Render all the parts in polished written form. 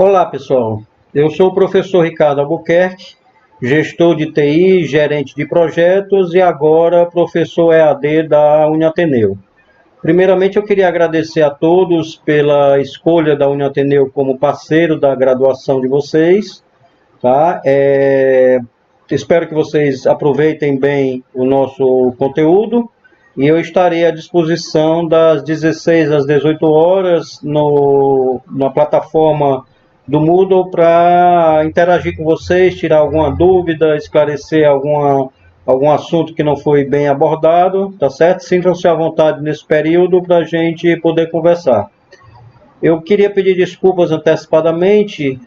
Olá, pessoal. Eu sou o professor Ricardo Albuquerque, gestor de TI, gerente de projetos e agora professor EAD da Uniateneu. Primeiramente, eu queria agradecer a todos pela escolha da Uniateneu como parceiro da graduação de vocês. Tá? Espero que vocês aproveitem bem o nosso conteúdo e eu estarei à disposição das 16 às 18 horas na plataforma do Moodle para interagir com vocês, tirar alguma dúvida, esclarecer algum assunto que não foi bem abordado, tá certo? Sintam-se à vontade nesse período para a gente poder conversar. Eu queria pedir desculpas antecipadamente,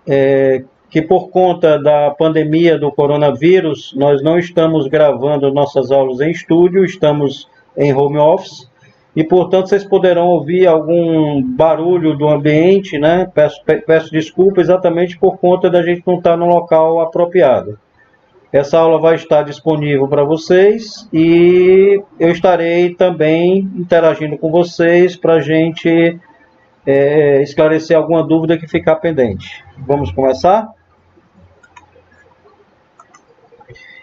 que por conta da pandemia do coronavírus, nós não estamos gravando nossas aulas em estúdio, estamos em home office, e portanto vocês poderão ouvir algum barulho do ambiente, né? Peço desculpa exatamente por conta da gente não estar no local apropriado. Essa aula vai estar disponível para vocês e eu estarei também interagindo com vocês para a gente esclarecer alguma dúvida que ficar pendente. Vamos começar?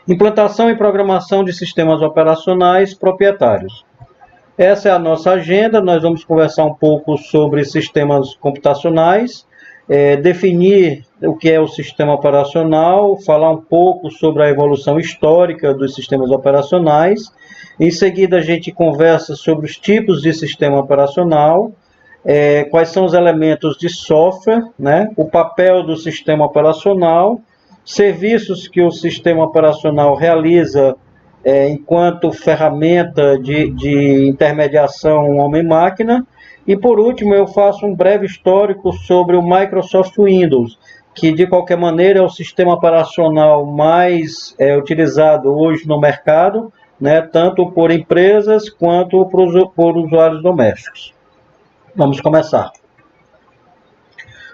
Implantação e programação de sistemas operacionais proprietários. Essa é a nossa agenda, nós vamos conversar um pouco sobre sistemas computacionais, definir o que é o sistema operacional, falar um pouco sobre a evolução histórica dos sistemas operacionais. Em seguida, a gente conversa sobre os tipos de sistema operacional, quais são os elementos de software, né? O papel do sistema operacional, serviços que o sistema operacional realiza enquanto ferramenta de intermediação homem-máquina. E, por último, eu faço um breve histórico sobre o Microsoft Windows, que, de qualquer maneira, é o sistema operacional mais utilizado hoje no mercado, né? Tanto por empresas quanto por usuários domésticos. Vamos começar.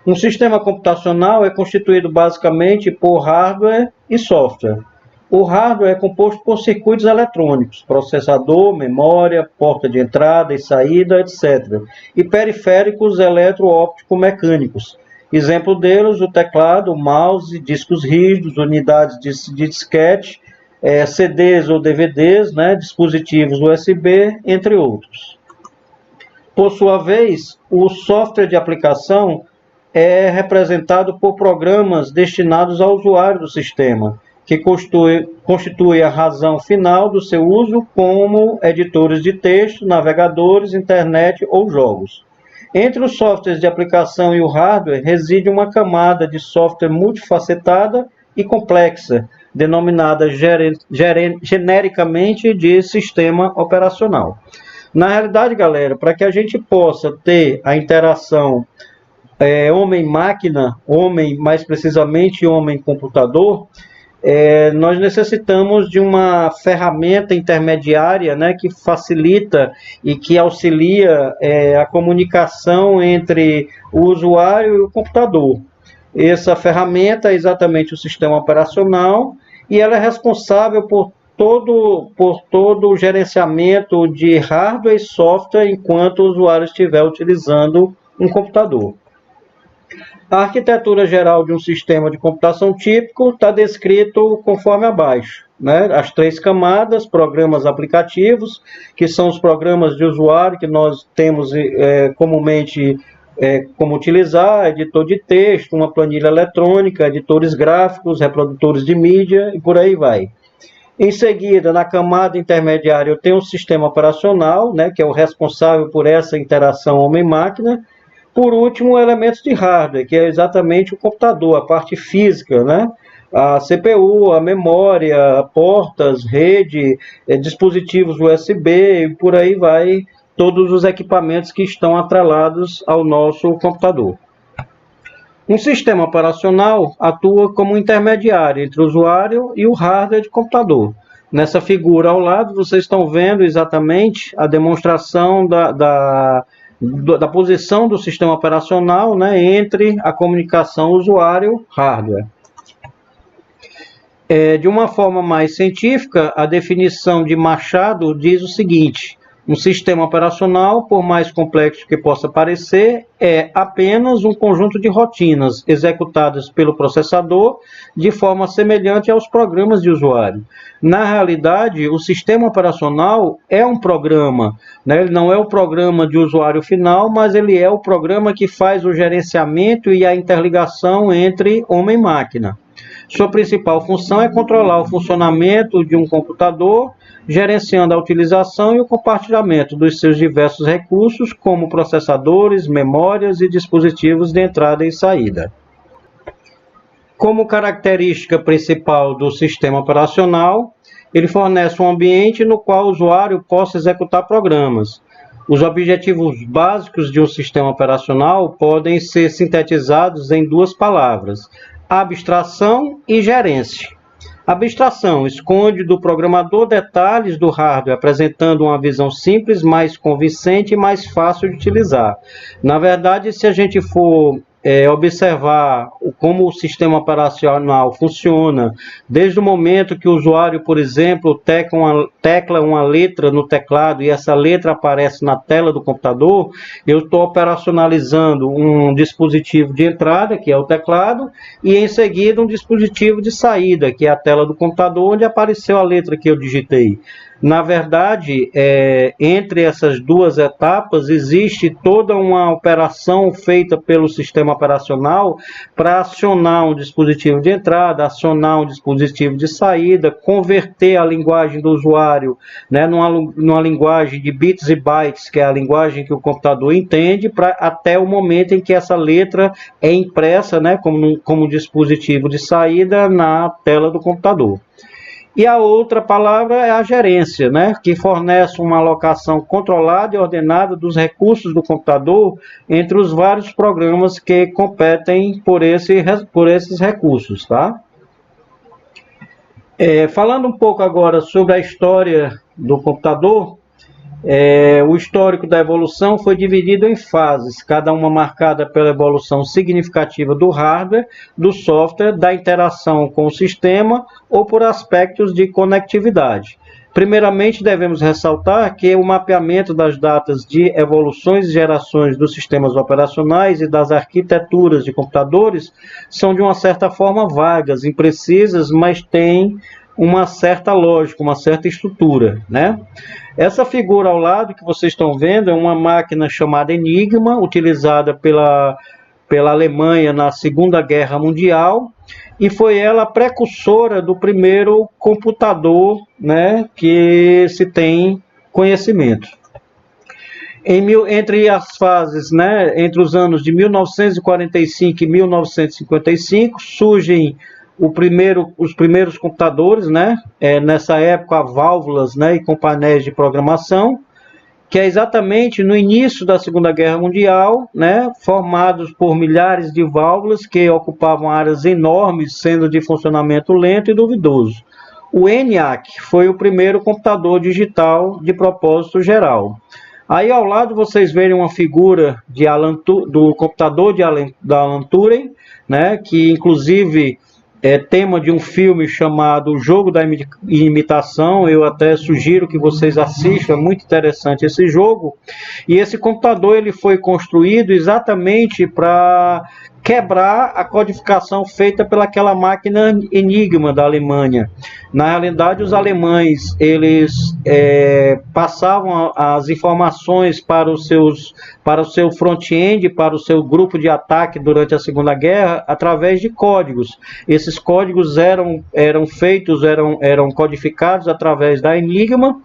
Um sistema computacional é constituído basicamente por hardware e software. O hardware é composto por circuitos eletrônicos, processador, memória, porta de entrada e saída, etc. E periféricos eletroóptico-mecânicos. Exemplo deles, o teclado, o mouse, discos rígidos, unidades de disquete, CDs ou DVDs, né, dispositivos USB, entre outros. Por sua vez, o software de aplicação é representado por programas destinados ao usuário do sistema, que constitui a razão final do seu uso, como editores de texto, navegadores, internet ou jogos. Entre os softwares de aplicação e o hardware, reside uma camada de software multifacetada e complexa, denominada genericamente de sistema operacional. Na realidade, galera, para que a gente possa ter a interação homem-máquina, homem, mais precisamente homem-computador, nós necessitamos de uma ferramenta intermediária, né, que facilita e que auxilia a comunicação entre o usuário e o computador. Essa ferramenta é exatamente o sistema operacional e ela é responsável por todo o gerenciamento de hardware e software enquanto o usuário estiver utilizando um computador. A arquitetura geral de um sistema de computação típico está descrito conforme abaixo, né? As 3 camadas, programas aplicativos, que são os programas de usuário que nós temos comumente como utilizar, editor de texto, uma planilha eletrônica, editores gráficos, reprodutores de mídia e por aí vai. Em seguida, na camada intermediária, eu tenho um sistema operacional, né, que é o responsável por essa interação homem-máquina. Por último, elementos de hardware, que é exatamente o computador, a parte física, né? A CPU, a memória, portas, rede, dispositivos USB e por aí vai, todos os equipamentos que estão atrelados ao nosso computador. Um sistema operacional atua como intermediário entre o usuário e o hardware de computador. Nessa figura ao lado, vocês estão vendo exatamente a demonstração da posição do sistema operacional, né, entre a comunicação usuário-hardware. De uma forma mais científica, a definição de Machado diz o seguinte: Um sistema operacional, por mais complexo que possa parecer, é apenas um conjunto de rotinas executadas pelo processador de forma semelhante aos programas de usuário. Na realidade, o sistema operacional é um programa, né? Ele não é o programa de usuário final, mas ele é o programa que faz o gerenciamento e a interligação entre homem e máquina. Sua principal função é controlar o funcionamento de um computador, gerenciando a utilização e o compartilhamento dos seus diversos recursos, como processadores, memórias e dispositivos de entrada e saída. Como característica principal do sistema operacional, ele fornece um ambiente no qual o usuário possa executar programas. Os objetivos básicos de um sistema operacional podem ser sintetizados em duas palavras: abstração e gerência. Abstração esconde do programador detalhes do hardware, apresentando uma visão simples, mais convincente e mais fácil de utilizar. Na verdade, se a gente for observar como o sistema operacional funciona, desde o momento que o usuário, por exemplo, tecla uma letra no teclado e essa letra aparece na tela do computador, eu estou operacionalizando um dispositivo de entrada, que é o teclado, e em seguida um dispositivo de saída, que é a tela do computador, onde apareceu a letra que eu digitei. Na verdade, entre essas duas etapas, existe toda uma operação feita pelo sistema operacional para acionar um dispositivo de entrada, acionar um dispositivo de saída, converter a linguagem do usuário, né, numa linguagem de bits e bytes, que é a linguagem que o computador entende, até o momento em que essa letra é impressa, né, como dispositivo de saída na tela do computador. E a outra palavra é a gerência, né, que fornece uma alocação controlada e ordenada dos recursos do computador entre os vários programas que competem por esses recursos. Tá? Falando um pouco agora sobre a história do computador, o histórico da evolução foi dividido em fases, cada uma marcada pela evolução significativa do hardware, do software, da interação com o sistema ou por aspectos de conectividade. Primeiramente, devemos ressaltar que o mapeamento das datas de evoluções e gerações dos sistemas operacionais e das arquiteturas de computadores são, de uma certa forma, vagas, imprecisas, mas têm uma certa lógica, uma certa estrutura, né? Essa figura ao lado que vocês estão vendo é uma máquina chamada Enigma, utilizada pela Alemanha na Segunda Guerra Mundial, e foi ela a precursora do primeiro computador, né, que se tem conhecimento. Entre as fases, né, entre os anos de 1945 e 1955, surgem os primeiros computadores, né? Nessa época, válvulas, né, e com painéis de programação, que é exatamente no início da Segunda Guerra Mundial, né, formados por milhares de válvulas que ocupavam áreas enormes, sendo de funcionamento lento e duvidoso. O ENIAC foi o primeiro computador digital de propósito geral. Aí ao lado vocês verem uma figura do computador da Alan Turing, né, que inclusive é tema de um filme chamado O Jogo da Imitação. Eu até sugiro que vocês assistam, é muito interessante esse jogo. E esse computador ele foi construído exatamente para quebrar a codificação feita pelaquela máquina Enigma da Alemanha. Na realidade, os alemães eles passavam as informações para o seu front-end, para o seu grupo de ataque durante a Segunda Guerra, através de códigos. Esses códigos eram codificados através da Enigma,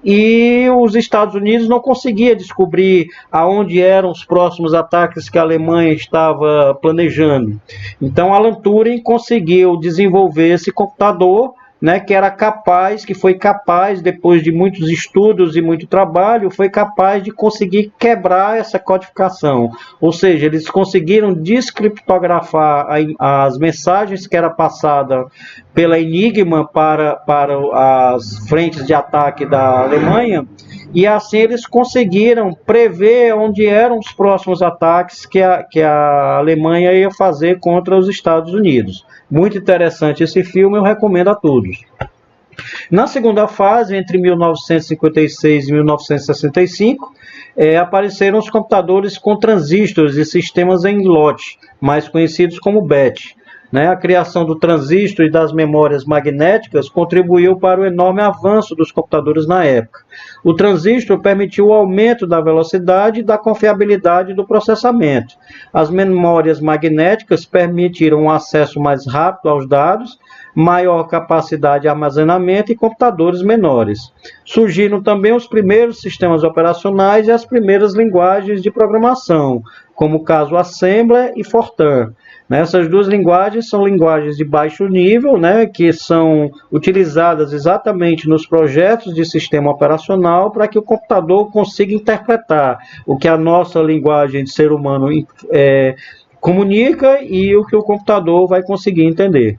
e os Estados Unidos não conseguiam descobrir aonde eram os próximos ataques que a Alemanha estava planejando. Então, Alan Turing conseguiu desenvolver esse computador, né, que foi capaz, depois de muitos estudos e muito trabalho, foi capaz de conseguir quebrar essa codificação. Ou seja, eles conseguiram descriptografar as mensagens que era passada pela Enigma para as frentes de ataque da Alemanha, e assim eles conseguiram prever onde eram os próximos ataques que a Alemanha ia fazer contra os Estados Unidos. Muito interessante esse filme, eu recomendo a todos. Na segunda fase, entre 1956 e 1965, apareceram os computadores com transistores e sistemas em lote, mais conhecidos como BET. A criação do transistor e das memórias magnéticas contribuiu para o enorme avanço dos computadores na época. O transistor permitiu o aumento da velocidade e da confiabilidade do processamento. As memórias magnéticas permitiram um acesso mais rápido aos dados, maior capacidade de armazenamento e computadores menores. Surgiram também os primeiros sistemas operacionais e as primeiras linguagens de programação, como o caso Assembler e Fortran. Essas duas linguagens são linguagens de baixo nível, que são utilizadas exatamente nos projetos de sistema operacional para que o computador consiga interpretar o que a nossa linguagem de ser humano comunica e o que o computador vai conseguir entender.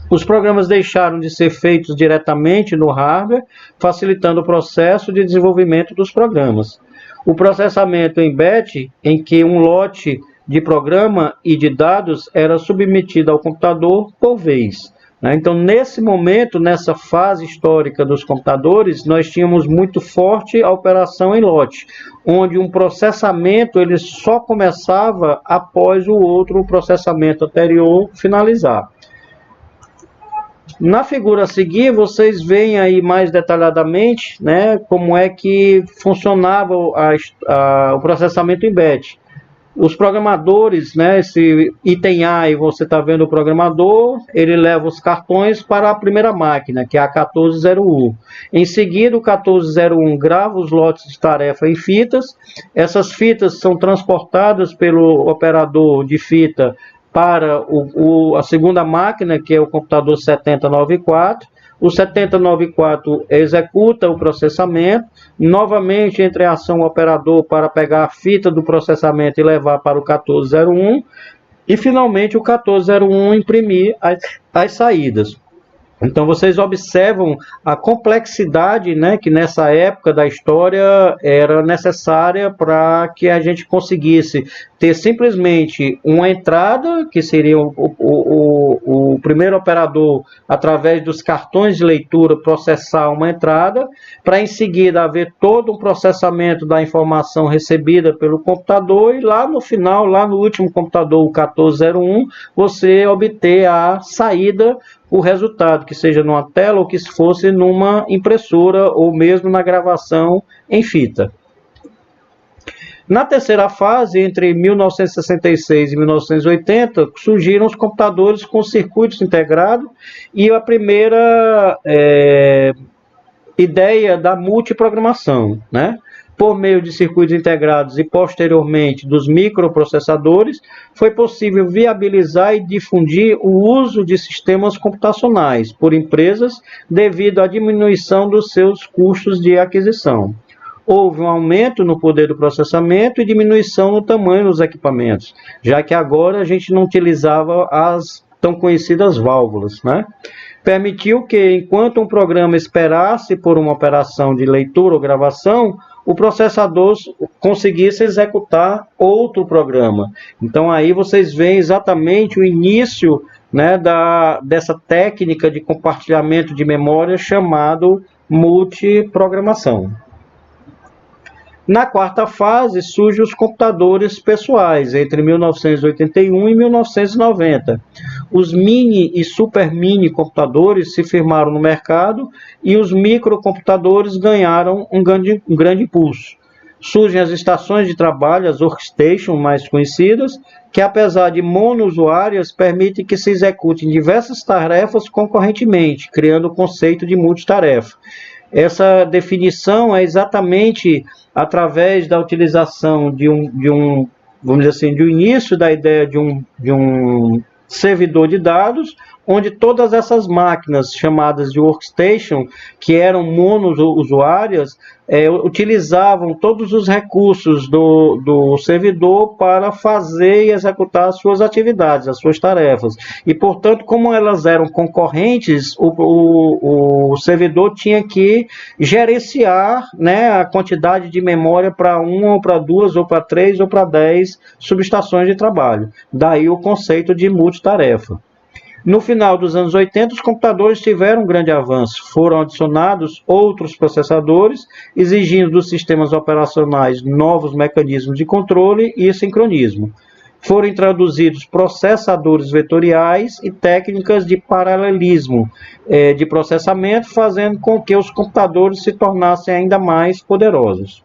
Os programas deixaram de ser feitos diretamente no hardware, facilitando o processo de desenvolvimento dos programas. O processamento em BET, em que um lote de programa e de dados era submetido ao computador por vez. Então, nesse momento, nessa fase histórica dos computadores, nós tínhamos muito forte a operação em lote, onde um processamento ele só começava após o outro processamento anterior finalizar. Na figura a seguir, vocês veem aí mais detalhadamente como é que funcionava o processamento em BET. Os programadores, esse item A, e você está vendo o programador, ele leva os cartões para a primeira máquina, que é a 1401. Em seguida, o 1401 grava os lotes de tarefa em fitas. Essas fitas são transportadas pelo operador de fita para a segunda máquina, que é o computador 7094. O 7094 executa o processamento, novamente entra em ação o operador para pegar a fita do processamento e levar para o 1401, e finalmente o 1401 imprimir as saídas. Então vocês observam a complexidade que nessa época da história era necessária para que a gente conseguisse ter simplesmente uma entrada, que seria o primeiro operador, através dos cartões de leitura, processar uma entrada, para em seguida haver todo um processamento da informação recebida pelo computador, e lá no final, lá no último computador, o 1401, você obter a saída, o resultado, que seja numa tela ou que fosse numa impressora ou mesmo na gravação em fita. Na terceira fase, entre 1966 e 1980, surgiram os computadores com circuitos integrados e a primeira ideia da multiprogramação, Por meio de circuitos integrados e, posteriormente, dos microprocessadores, foi possível viabilizar e difundir o uso de sistemas computacionais por empresas devido à diminuição dos seus custos de aquisição. Houve um aumento no poder do processamento e diminuição no tamanho dos equipamentos, já que agora a gente não utilizava as tão conhecidas válvulas, Permitiu que, enquanto um programa esperasse por uma operação de leitura ou gravação, o processador conseguisse executar outro programa. Então aí vocês veem exatamente o início dessa técnica de compartilhamento de memória chamado multiprogramação. Na quarta fase, surgem os computadores pessoais, entre 1981 e 1990. Os mini e super mini computadores se firmaram no mercado e os microcomputadores ganharam um grande impulso. Surgem as estações de trabalho, as workstations mais conhecidas, que apesar de monousuárias, permitem que se executem diversas tarefas concorrentemente, criando o conceito de multitarefa. Essa definição é exatamente através da utilização vamos dizer assim, do início da ideia de um servidor de dados, onde todas essas máquinas chamadas de workstation, que eram monousuárias, utilizavam todos os recursos do servidor para fazer e executar as suas atividades, as suas tarefas. E, portanto, como elas eram concorrentes, o servidor tinha que gerenciar a quantidade de memória para uma, ou para duas, ou para três, ou para 10 subestações de trabalho. Daí o conceito de multitarefa. No final dos anos 80, os computadores tiveram um grande avanço. Foram adicionados outros processadores, exigindo dos sistemas operacionais novos mecanismos de controle e sincronismo. Foram introduzidos processadores vetoriais e técnicas de paralelismo de processamento, fazendo com que os computadores se tornassem ainda mais poderosos.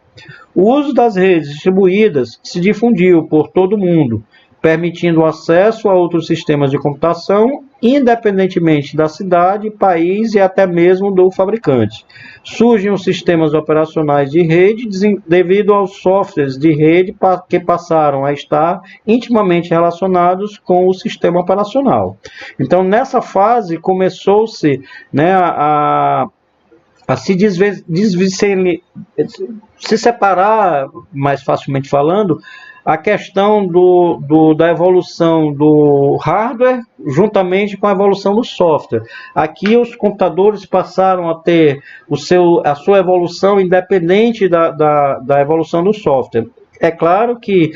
O uso das redes distribuídas se difundiu por todo o mundo, permitindo o acesso a outros sistemas de computação, independentemente da cidade, país e até mesmo do fabricante. Surgem os sistemas operacionais de rede devido aos softwares de rede que passaram a estar intimamente relacionados com o sistema operacional. Então, nessa fase, começou-se, né, a se separar, mais facilmente falando, a questão da evolução do hardware juntamente com a evolução do software. Aqui os computadores passaram a ter a sua evolução independente da evolução do software. É claro que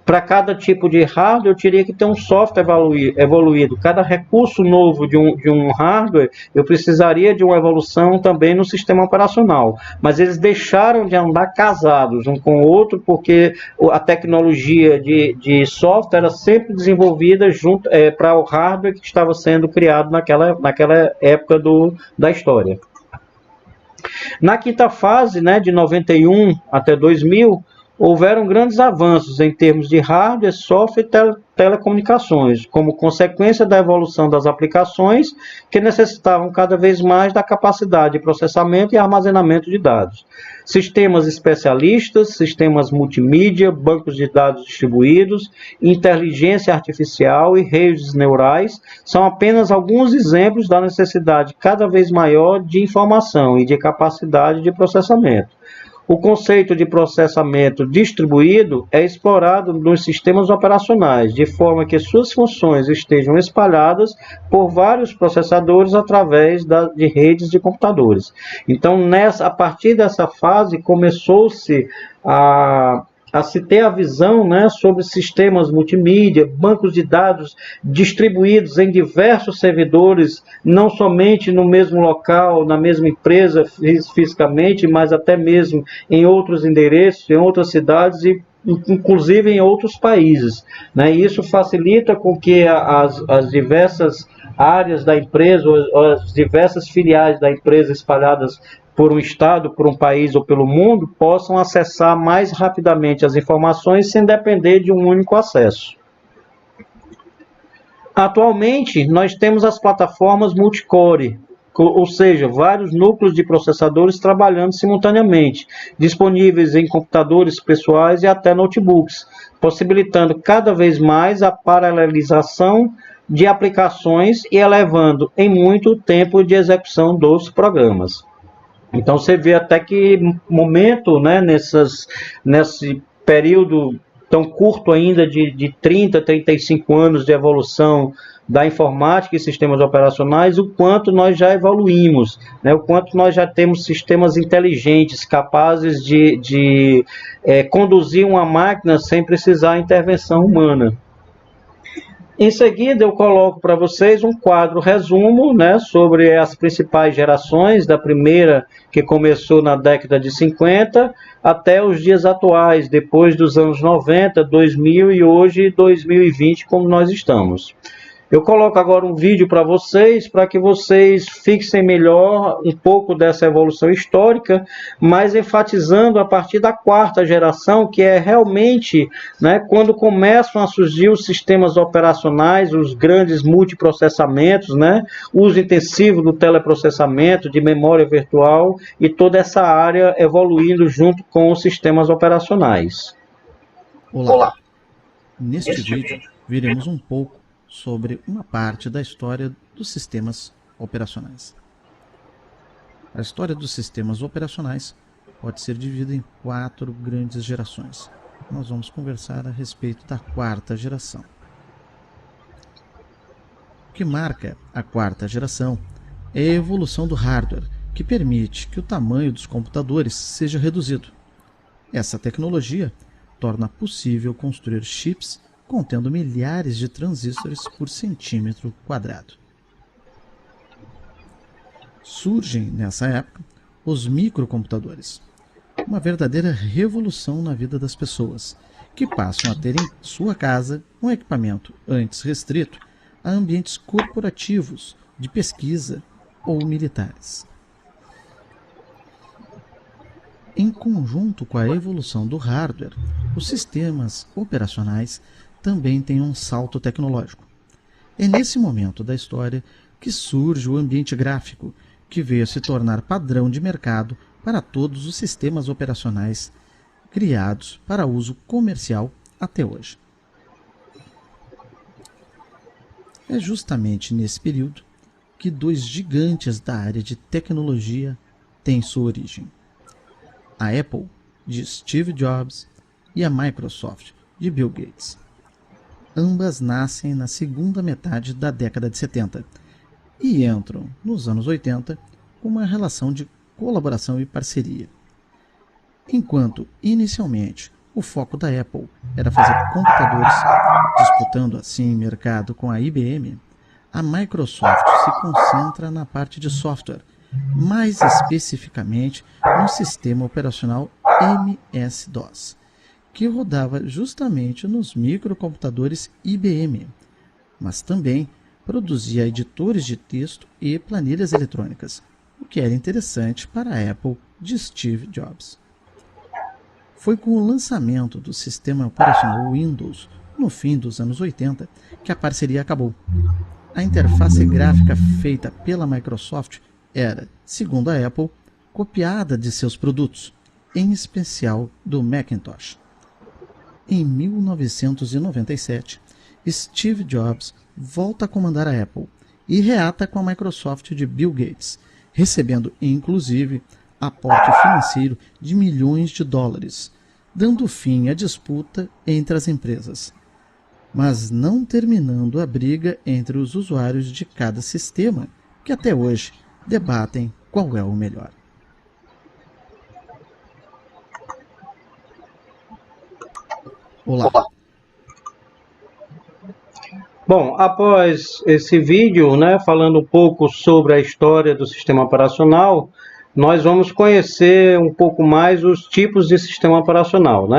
para cada tipo de hardware eu teria que ter um software evoluído. Cada recurso novo de um hardware, eu precisaria de uma evolução também no sistema operacional. Mas eles deixaram de andar casados um com o outro, porque a tecnologia de software era sempre desenvolvida junto para o hardware que estava sendo criado naquela época da história. Na quinta fase, né, de 91 até 2000, houveram grandes avanços em termos de hardware, software e telecomunicações, como consequência da evolução das aplicações que necessitavam cada vez mais da capacidade de processamento e armazenamento de dados. Sistemas especialistas, sistemas multimídia, bancos de dados distribuídos, inteligência artificial e redes neurais são apenas alguns exemplos da necessidade cada vez maior de informação e de capacidade de processamento. O conceito de processamento distribuído é explorado nos sistemas operacionais, de forma que suas funções estejam espalhadas por vários processadores através de redes de computadores. Então, a partir dessa fase, começou-se a se ter a visão, né, sobre sistemas multimídia, bancos de dados distribuídos em diversos servidores, não somente no mesmo local, na mesma empresa fisicamente, mas até mesmo em outros endereços, em outras cidades e inclusive em outros países, né? E isso facilita com que as diversas áreas da empresa, ou as diversas filiais da empresa espalhadas por um estado, por um país ou pelo mundo, possam acessar mais rapidamente as informações sem depender de um único acesso. Atualmente, nós temos as plataformas multicore, ou seja, vários núcleos de processadores trabalhando simultaneamente, disponíveis em computadores pessoais e até notebooks, possibilitando cada vez mais a paralelização de aplicações e elevando em muito o tempo de execução dos programas. Então, você vê até que momento, né, nesse período tão curto ainda de 30, 35 anos de evolução da informática e sistemas operacionais, o quanto nós já evoluímos, né, o quanto nós já temos sistemas inteligentes, capazes de conduzir uma máquina sem precisar de intervenção humana. Em seguida, eu coloco para vocês um quadro resumo, né, sobre as principais gerações, da primeira que começou na década de 50 até os dias atuais, depois dos anos 90, 2000 e hoje 2020, como nós estamos. Eu coloco agora um vídeo para que vocês fixem melhor um pouco dessa evolução histórica, mas enfatizando a partir da quarta geração, que é realmente, né, quando começam a surgir os sistemas operacionais, os grandes multiprocessamentos, né, uso intensivo do teleprocessamento, de memória virtual e toda essa área evoluindo junto com os sistemas operacionais. Olá. Neste vídeo, veremos um pouco sobre uma parte da história dos sistemas operacionais. A história dos sistemas operacionais pode ser dividida em 4 grandes gerações. Nós vamos conversar a respeito da quarta geração. O que marca a quarta geração é a evolução do hardware, que permite que o tamanho dos computadores seja reduzido. Essa tecnologia torna possível construir chips contendo milhares de transistores por centímetro quadrado. Surgem, nessa época, os microcomputadores, uma verdadeira revolução na vida das pessoas, que passam a ter em sua casa um equipamento antes restrito a ambientes corporativos, de pesquisa ou militares. Em conjunto com a evolução do hardware, os sistemas operacionais também têm um salto tecnológico. É nesse momento da história que surge o ambiente gráfico, que veio a se tornar padrão de mercado para todos os sistemas operacionais criados para uso comercial até hoje. É justamente nesse período que dois gigantes da área de tecnologia têm sua origem. A Apple, de Steve Jobs, e a Microsoft, de Bill Gates. Ambas nascem na segunda metade da década de 70 e entram, nos anos 80, com uma relação de colaboração e parceria. Enquanto, inicialmente, o foco da Apple era fazer computadores, disputando assim mercado com a IBM, a Microsoft se concentra na parte de software, mais especificamente no sistema operacional MS-DOS, que rodava justamente nos microcomputadores IBM, mas também produzia editores de texto e planilhas eletrônicas, o que era interessante para a Apple de Steve Jobs. Foi com o lançamento do sistema operacional Windows, no fim dos anos 80, que a parceria acabou. A interface gráfica feita pela Microsoft era, segundo a Apple, copiada de seus produtos, em especial do Macintosh. Em 1997, Steve Jobs volta a comandar a Apple e reata com a Microsoft de Bill Gates, recebendo inclusive aporte financeiro de milhões de dólares, dando fim à disputa entre as empresas, mas não terminando a briga entre os usuários de cada sistema, que até hoje debatem qual é o melhor. Olá. Bom, após esse vídeo, falando um pouco sobre a história do sistema operacional, nós vamos conhecer um pouco mais os tipos de sistema operacional,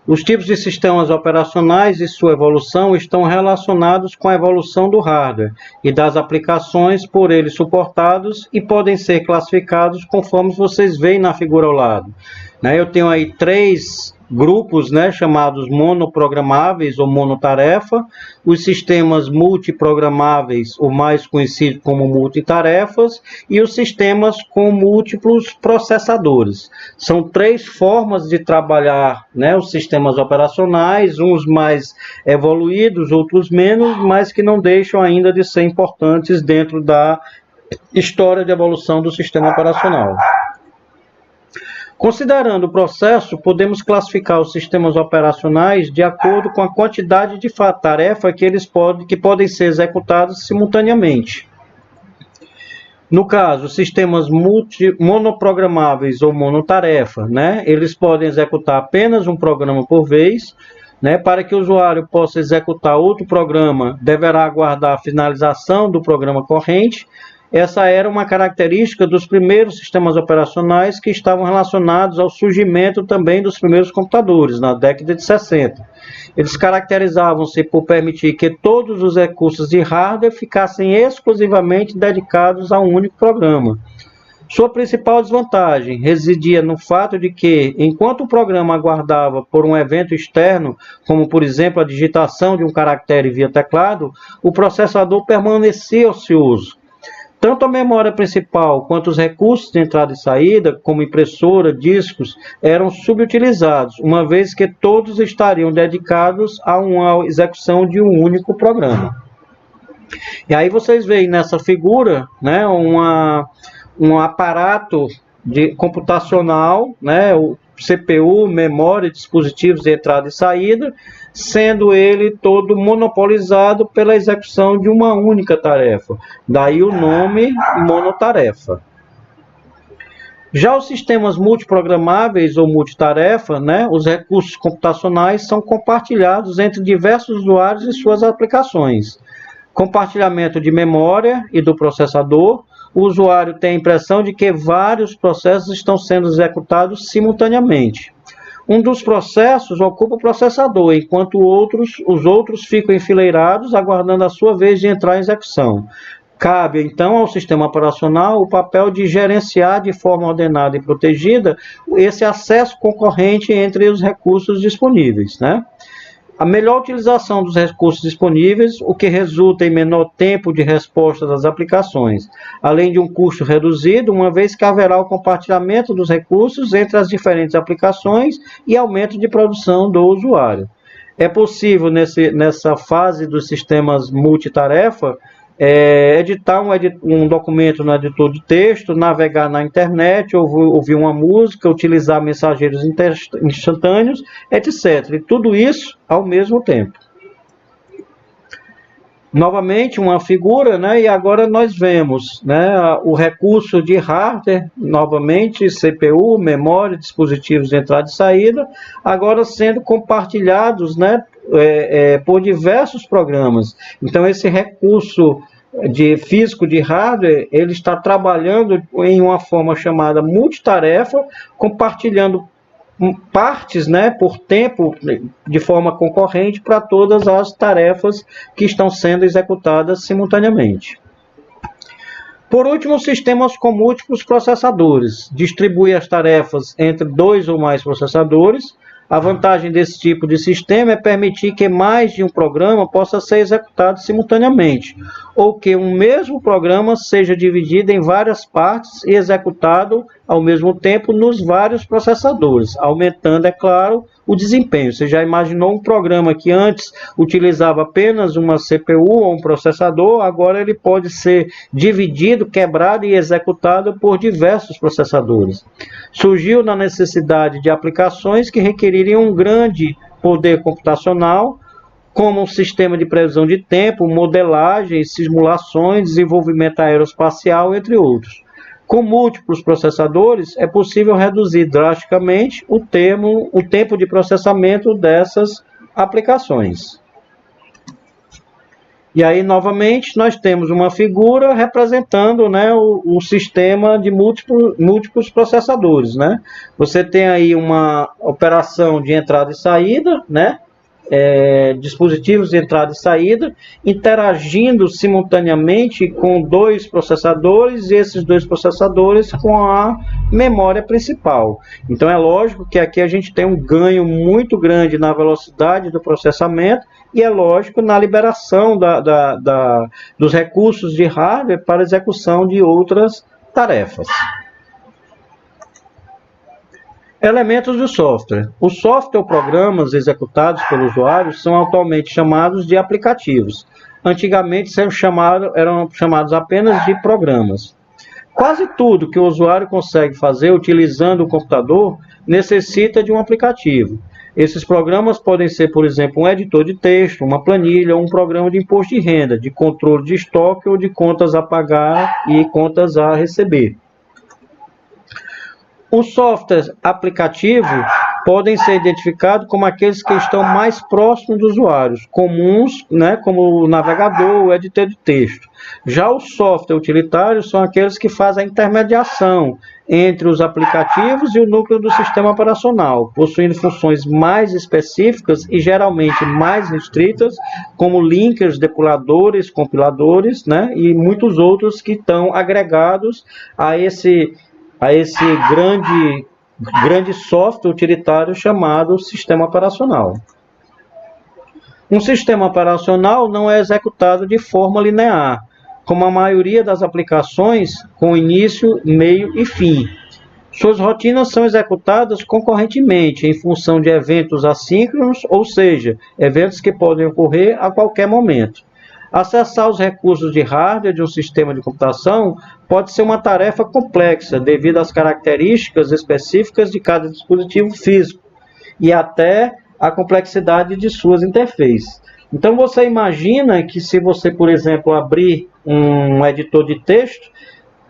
Os tipos de sistemas operacionais e sua evolução estão relacionados com a evolução do hardware e das aplicações por ele suportados e podem ser classificados conforme vocês veem na figura ao lado. Eu tenho aí 3 grupos, chamados monoprogramáveis ou monotarefa, os sistemas multiprogramáveis, ou mais conhecido como multitarefas, e os sistemas com múltiplos processadores. São 3 formas de trabalhar, os sistemas operacionais, uns mais evoluídos, outros menos, mas que não deixam ainda de ser importantes dentro da história de evolução do sistema operacional. Considerando o processo, podemos classificar os sistemas operacionais de acordo com a quantidade de tarefa que podem ser executadas simultaneamente. No caso, sistemas monoprogramáveis ou monotarefa, eles podem executar apenas um programa por vez. Para que o usuário possa executar outro programa, deverá aguardar a finalização do programa corrente. Essa era uma característica dos primeiros sistemas operacionais que estavam relacionados ao surgimento também dos primeiros computadores, na década de 60. Eles caracterizavam-se por permitir que todos os recursos de hardware ficassem exclusivamente dedicados a um único programa. Sua principal desvantagem residia no fato de que, enquanto o programa aguardava por um evento externo, como por exemplo a digitação de um caractere via teclado, o processador permanecia ocioso. Tanto a memória principal quanto os recursos de entrada e saída, como impressora, discos, eram subutilizados, uma vez que todos estariam dedicados a uma execução de um único programa. E aí vocês veem nessa figura, um aparato computacional, o CPU, memória, dispositivos de entrada e saída, sendo ele todo monopolizado pela execução de uma única tarefa. Daí o nome monotarefa. Já os sistemas multiprogramáveis ou multitarefa, os recursos computacionais são compartilhados entre diversos usuários e suas aplicações. Compartilhamento de memória e do processador, o usuário tem a impressão de que vários processos estão sendo executados simultaneamente. Um dos processos ocupa o processador, enquanto os outros ficam enfileirados, aguardando a sua vez de entrar em execução. Cabe, então, ao sistema operacional o papel de gerenciar de forma ordenada e protegida esse acesso concorrente entre os recursos disponíveis, né? A melhor utilização dos recursos disponíveis, o que resulta em menor tempo de resposta das aplicações, além de um custo reduzido, uma vez que haverá o compartilhamento dos recursos entre as diferentes aplicações e aumento de produção do usuário. É possível, nessa fase dos sistemas multitarefa, editar um documento no editor de texto, navegar na internet, ouvir uma música, utilizar mensageiros instantâneos, etc. E tudo isso ao mesmo tempo. Novamente, uma figura, né? E agora nós vemos, né, o recurso de hardware, novamente, CPU, memória, dispositivos de entrada e saída, agora sendo compartilhados, né, por diversos programas. Então, esse recurso físico de hardware, ele está trabalhando em uma forma chamada multitarefa, compartilhando partes, né, por tempo, de forma concorrente para todas as tarefas que estão sendo executadas simultaneamente. Por último, sistemas com múltiplos processadores. Distribui as tarefas entre 2 ou mais processadores. A vantagem desse tipo de sistema é permitir que mais de um programa possa ser executado simultaneamente, ou que um mesmo programa seja dividido em várias partes e executado ao mesmo tempo nos vários processadores, aumentando, é claro, o desempenho. Você já imaginou um programa que antes utilizava apenas uma CPU ou um processador, agora ele pode ser dividido, quebrado e executado por diversos processadores. Surgiu na necessidade de aplicações que requeririam um grande poder computacional, como um sistema de previsão de tempo, modelagem, simulações, desenvolvimento aeroespacial, entre outros. Com múltiplos processadores, é possível reduzir drasticamente o tempo de processamento dessas aplicações. E aí, novamente, nós temos uma figura representando, né, o sistema de múltiplos processadores, né? Você tem aí uma operação de entrada e saída, né? Dispositivos de entrada e saída, interagindo simultaneamente com 2 processadores e esses 2 processadores com a memória principal. Então é lógico que aqui a gente tem um ganho muito grande na velocidade do processamento e é lógico na liberação dos recursos de hardware para execução de outras tarefas. Elementos do software. O software ou programas executados pelo usuário são atualmente chamados de aplicativos. Antigamente eram chamados apenas de programas. Quase tudo que o usuário consegue fazer utilizando o computador necessita de um aplicativo. Esses programas podem ser, por exemplo, um editor de texto, uma planilha ou um programa de imposto de renda, de controle de estoque ou de contas a pagar e contas a receber. Os softwares aplicativos podem ser identificados como aqueles que estão mais próximos dos usuários, comuns, né, como o navegador, o editor de texto. Já os softwares utilitários são aqueles que fazem a intermediação entre os aplicativos e o núcleo do sistema operacional, possuindo funções mais específicas e geralmente mais restritas, como linkers, depuradores, compiladores, né, e muitos outros que estão agregados a esse grande software utilitário chamado sistema operacional. Um sistema operacional não é executado de forma linear, como a maioria das aplicações, com início, meio e fim. Suas rotinas são executadas concorrentemente em função de eventos assíncronos, ou seja, eventos que podem ocorrer a qualquer momento. Acessar os recursos de hardware de um sistema de computação pode ser uma tarefa complexa devido às características específicas de cada dispositivo físico e até a complexidade de suas interfaces. Então você imagina que se você, por exemplo, abrir um editor de texto,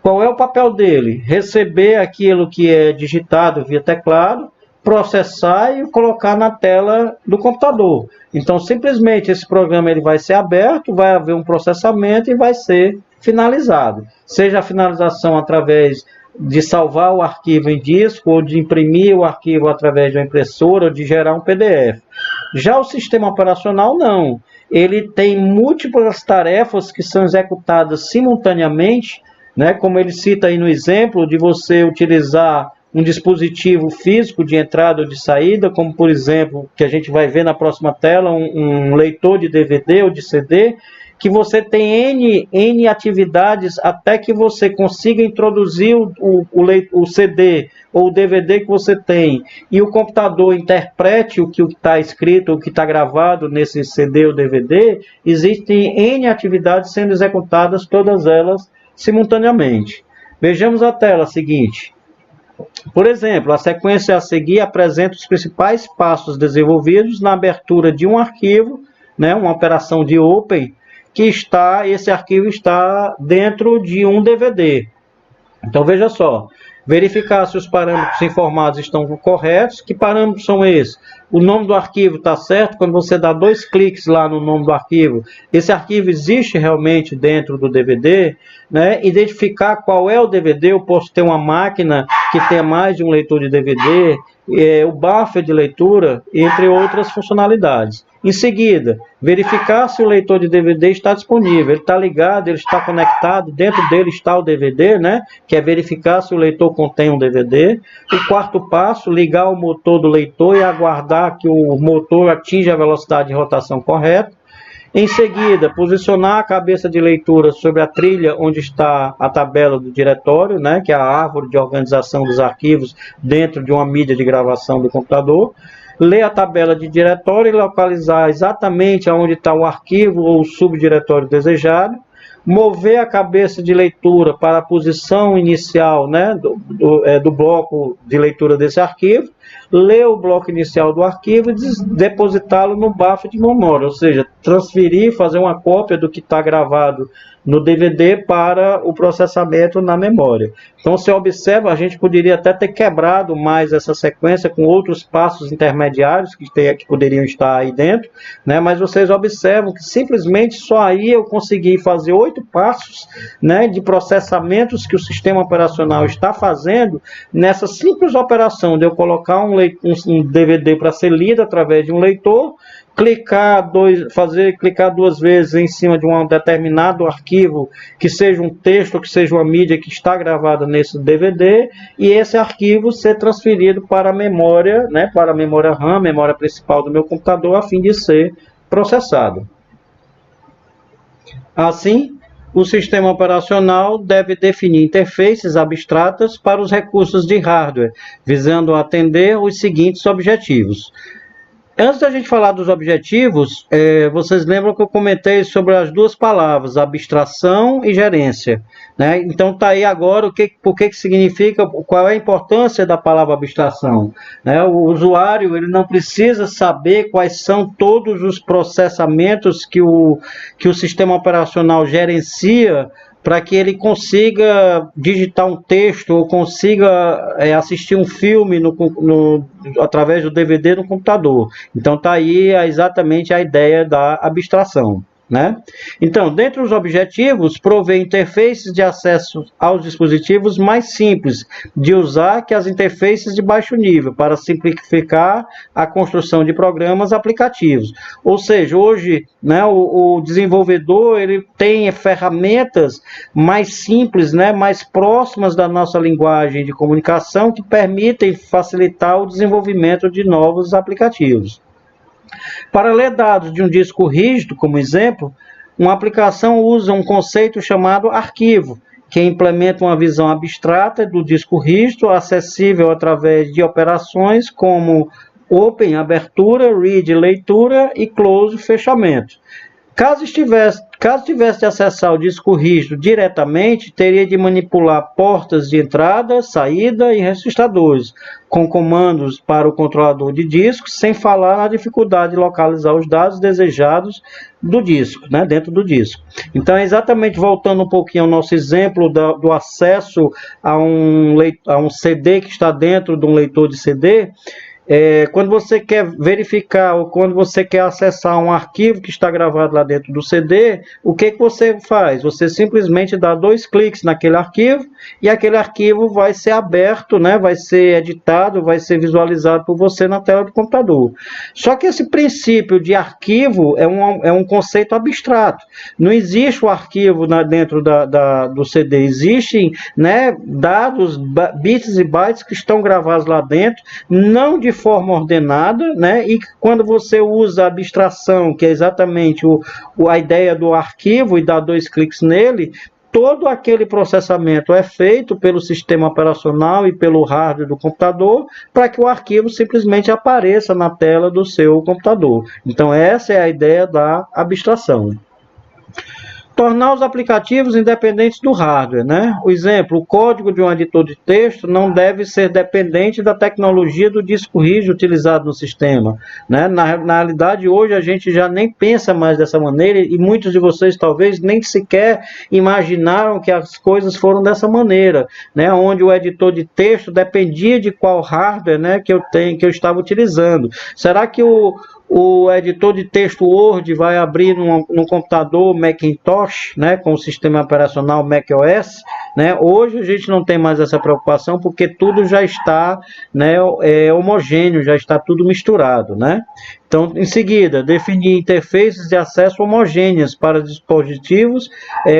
qual é o papel dele? Receber aquilo que é digitado via teclado, processar e colocar na tela do computador. Então, simplesmente, esse programa ele vai ser aberto, vai haver um processamento e vai ser finalizado. Seja a finalização através de salvar o arquivo em disco, ou de imprimir o arquivo através de uma impressora, ou de gerar um PDF. Já o sistema operacional não. Ele tem múltiplas tarefas que são executadas simultaneamente, né? Como ele cita aí no exemplo, de você utilizar um dispositivo físico de entrada ou de saída, como por exemplo, que a gente vai ver na próxima tela, um leitor de DVD ou de CD, que você tem N atividades até que você consiga introduzir o CD ou o DVD que você tem, e o computador interprete o que está escrito, o que está gravado nesse CD ou DVD. Existem N atividades sendo executadas, todas elas simultaneamente. Vejamos a tela seguinte. Por exemplo, a sequência a seguir apresenta os principais passos desenvolvidos na abertura de um arquivo, né, uma operação de open, esse arquivo está dentro de um DVD. Então, veja só, verificar se os parâmetros informados estão corretos. Que parâmetros são esses? O nome do arquivo está certo? Quando você dá 2 cliques lá no nome do arquivo, esse arquivo existe realmente dentro do DVD, né? Identificar qual é o DVD. Eu posso ter uma máquina que tenha mais de um leitor de DVD, o buffer de leitura, entre outras funcionalidades. Em seguida, verificar se o leitor de DVD está disponível, ele está ligado, ele está conectado, dentro dele está o DVD, né? Que é verificar se o leitor contém um DVD. O quarto passo, ligar o motor do leitor e aguardar que o motor atinja a velocidade de rotação correta. Em seguida, posicionar a cabeça de leitura sobre a trilha onde está a tabela do diretório, né, que é a árvore de organização dos arquivos dentro de uma mídia de gravação do computador. Ler a tabela de diretório e localizar exatamente onde está o arquivo ou o subdiretório desejado. Mover a cabeça de leitura para a posição inicial, né, do bloco de leitura desse arquivo. Ler o bloco inicial do arquivo e depositá-lo no buffer de memória, ou seja, transferir, fazer uma cópia do que está gravado no DVD para o processamento na memória. Então, você observa, a gente poderia até ter quebrado mais essa sequência com outros passos intermediários que poderiam estar aí dentro, né? Mas vocês observam que simplesmente só aí eu consegui fazer 8 passos, né, de processamentos que o sistema operacional está fazendo nessa simples operação de eu colocar um DVD para ser lido através de um leitor, clicar 2 vezes em cima de um determinado arquivo, que seja um texto, que seja uma mídia que está gravada nesse DVD, e esse arquivo ser transferido para a memória, né, para a memória RAM, memória principal do meu computador, a fim de ser processado. Assim, o sistema operacional deve definir interfaces abstratas para os recursos de hardware, visando atender os seguintes objetivos. Antes da gente falar dos objetivos, vocês lembram que eu comentei sobre as duas palavras, abstração e gerência, né? Então está aí agora por que significa, qual é a importância da palavra abstração, né? O usuário ele não precisa saber quais são todos os processamentos que o sistema operacional gerencia para que ele consiga digitar um texto ou consiga assistir um filme através do DVD no computador. Então está aí exatamente a ideia da abstração, né? Então, dentre os objetivos, prover interfaces de acesso aos dispositivos mais simples de usar que as interfaces de baixo nível, para simplificar a construção de programas aplicativos. Ou seja, hoje, né, o desenvolvedor ele tem ferramentas mais simples, né, mais próximas da nossa linguagem de comunicação, que permitem facilitar o desenvolvimento de novos aplicativos. Para ler dados de um disco rígido, como exemplo, uma aplicação usa um conceito chamado arquivo, que implementa uma visão abstrata do disco rígido, acessível através de operações como open, abertura, read, leitura e close, fechamento. Caso tivesse de acessar o disco rígido diretamente, teria de manipular portas de entrada, saída e registradores, com comandos para o controlador de disco, sem falar na dificuldade de localizar os dados desejados do disco, né, dentro do disco. Então, exatamente voltando um pouquinho ao nosso exemplo do acesso a um CD que está dentro de um leitor de CD, Quando você quer verificar ou quando você quer acessar um arquivo que está gravado lá dentro do CD, o que você faz? Você simplesmente dá 2 cliques naquele arquivo e aquele arquivo vai ser aberto, né? Vai ser editado, vai ser visualizado por você na tela do computador. Só que esse princípio de arquivo é um conceito abstrato. Não existe o arquivo dentro do CD, existem, né, dados, bits e bytes que estão gravados lá dentro, não de forma ordenada, né? E quando você usa a abstração, que é exatamente a ideia do arquivo, e dá 2 cliques nele, todo aquele processamento é feito pelo sistema operacional e pelo hardware do computador para que o arquivo simplesmente apareça na tela do seu computador. Então essa é a ideia da abstração. Tornar os aplicativos independentes do hardware, né? O exemplo, o código de um editor de texto não deve ser dependente da tecnologia do disco rígido utilizado no sistema, né? Na realidade, hoje a gente já nem pensa mais dessa maneira e muitos de vocês talvez nem sequer imaginaram que as coisas foram dessa maneira, né? Onde o editor de texto dependia de qual hardware, né, que eu estava utilizando. Será que o editor de texto Word vai abrir num computador Macintosh, né, com o sistema operacional macOS, né? Hoje a gente não tem mais essa preocupação porque tudo já está, né, homogêneo, já está tudo misturado, né? Então, em seguida, definir interfaces de acesso homogêneas para dispositivos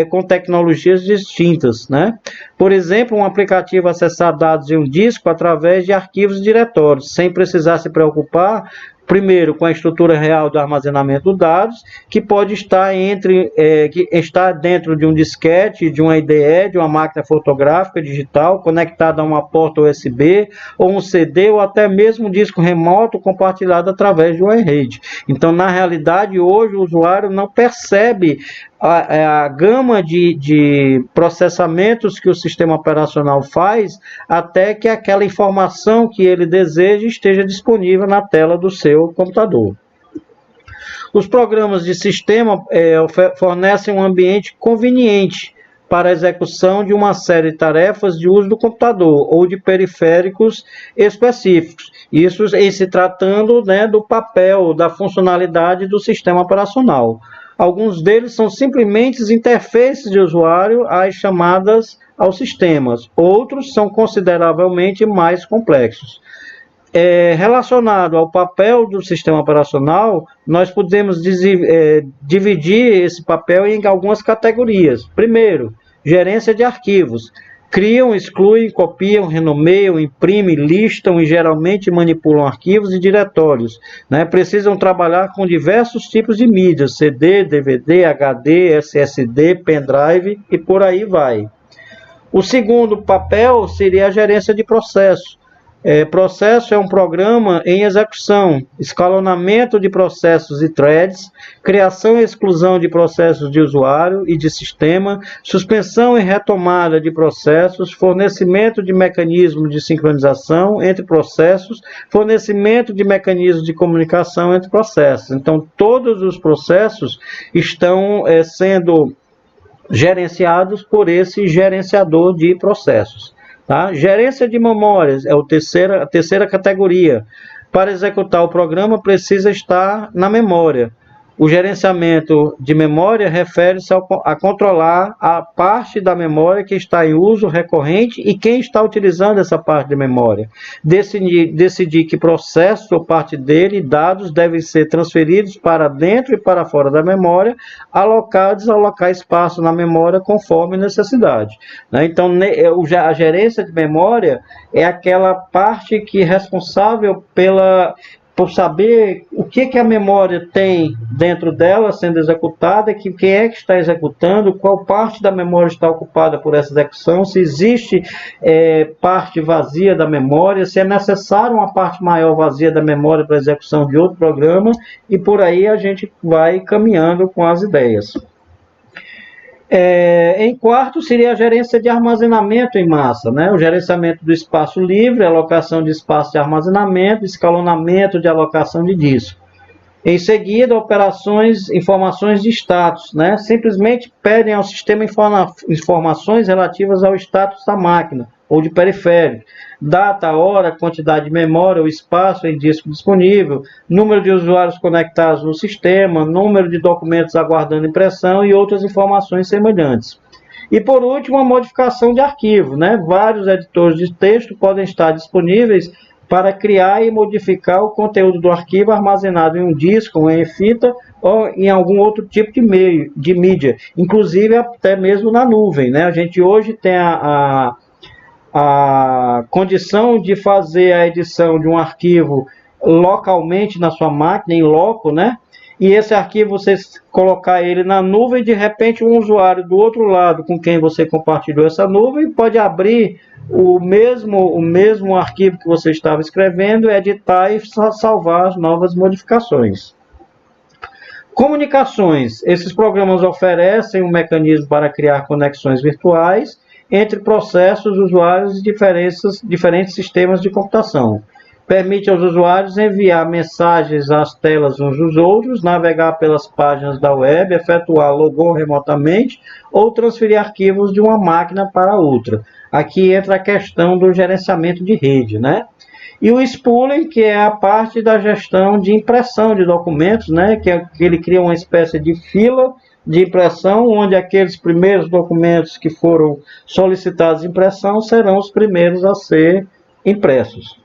com tecnologias distintas, né? Por exemplo, um aplicativo acessar dados em um disco através de arquivos e diretórios, sem precisar se preocupar primeiro com a estrutura real do armazenamento de dados, que pode estar que está dentro de um disquete, de uma IDE, de uma máquina fotográfica digital, conectada a uma porta USB, ou um CD, ou até mesmo um disco remoto compartilhado através de uma rede. Então, na realidade, hoje o usuário não percebe a gama de processamentos que o sistema operacional faz até que aquela informação que ele deseja esteja disponível na tela do seu computador. Os programas de sistema fornecem um ambiente conveniente para a execução de uma série de tarefas de uso do computador ou de periféricos específicos. Isso em se tratando, né, do papel, da funcionalidade do sistema operacional. Alguns deles são simplesmente interfaces de usuário às chamadas aos sistemas. Outros são consideravelmente mais complexos. Relacionado ao papel do sistema operacional, nós podemos dividir esse papel em algumas categorias. Primeiro, gerência de arquivos. Criam, excluem, copiam, renomeiam, imprimem, listam e geralmente manipulam arquivos e diretórios, né? Precisam trabalhar com diversos tipos de mídias, CD, DVD, HD, SSD, pendrive e por aí vai. O segundo papel seria a gerência de processo. Processo é um programa em execução, escalonamento de processos e threads, criação e exclusão de processos de usuário e de sistema, suspensão e retomada de processos, fornecimento de mecanismos de sincronização entre processos, fornecimento de mecanismos de comunicação entre processos. Então, todos os processos estão sendo gerenciados por esse gerenciador de processos. Tá? Gerência de memórias é a terceira categoria. Para executar o programa, precisa estar na memória. O gerenciamento de memória refere-se a controlar a parte da memória que está em uso recorrente e quem está utilizando essa parte de memória. Decidir que processo ou parte dele, dados, devem ser transferidos para dentro e para fora da memória, alocar e desalocar espaço na memória conforme necessidade. Então, a gerência de memória é aquela parte que é responsável por saber o que a memória tem dentro dela sendo executada, quem é que está executando, qual parte da memória está ocupada por essa execução, se existe parte vazia da memória, se é necessário uma parte maior vazia da memória para a execução de outro programa, e por aí a gente vai caminhando com as ideias. Em quarto, seria a gerência de armazenamento em massa, né? O gerenciamento do espaço livre, alocação de espaço de armazenamento, escalonamento de alocação de disco. Em seguida, informações de status, né? Simplesmente pedem ao sistema informações relativas ao status da máquina, ou de periférico. Data, hora, quantidade de memória, o espaço em disco disponível, número de usuários conectados no sistema, número de documentos aguardando impressão e outras informações semelhantes. E por último, a modificação de arquivo, né? Vários editores de texto podem estar disponíveis para criar e modificar o conteúdo do arquivo armazenado em um disco, ou em fita, ou em algum outro tipo de mídia, inclusive até mesmo na nuvem, né? A gente hoje tem a condição de fazer a edição de um arquivo localmente na sua máquina, em loco, né? E esse arquivo, você colocar ele na nuvem, de repente um usuário do outro lado com quem você compartilhou essa nuvem pode abrir o mesmo arquivo que você estava escrevendo, editar e salvar as novas modificações. Comunicações. Esses programas oferecem um mecanismo para criar conexões virtuais entre processos, usuários e diferentes sistemas de computação. Permite aos usuários enviar mensagens às telas uns dos outros, navegar pelas páginas da web, efetuar logon remotamente ou transferir arquivos de uma máquina para outra. Aqui entra a questão do gerenciamento de rede, né? E o spooling, que é a parte da gestão de impressão de documentos, né? Que ele cria uma espécie de fila de impressão, onde aqueles primeiros documentos que foram solicitados de impressão serão os primeiros a ser impressos.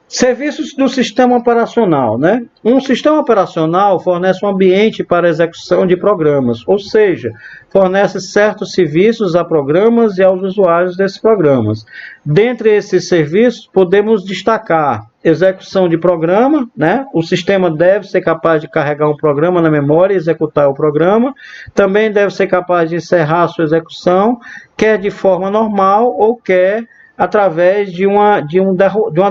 Serviços do sistema operacional, né? Um sistema operacional fornece um ambiente para execução de programas, ou seja, fornece certos serviços a programas e aos usuários desses programas. Dentre esses serviços, podemos destacar execução de programa, né? O sistema deve ser capaz de carregar um programa na memória e executar o programa. Também deve ser capaz de encerrar a sua execução, quer de forma normal ou quer através de uma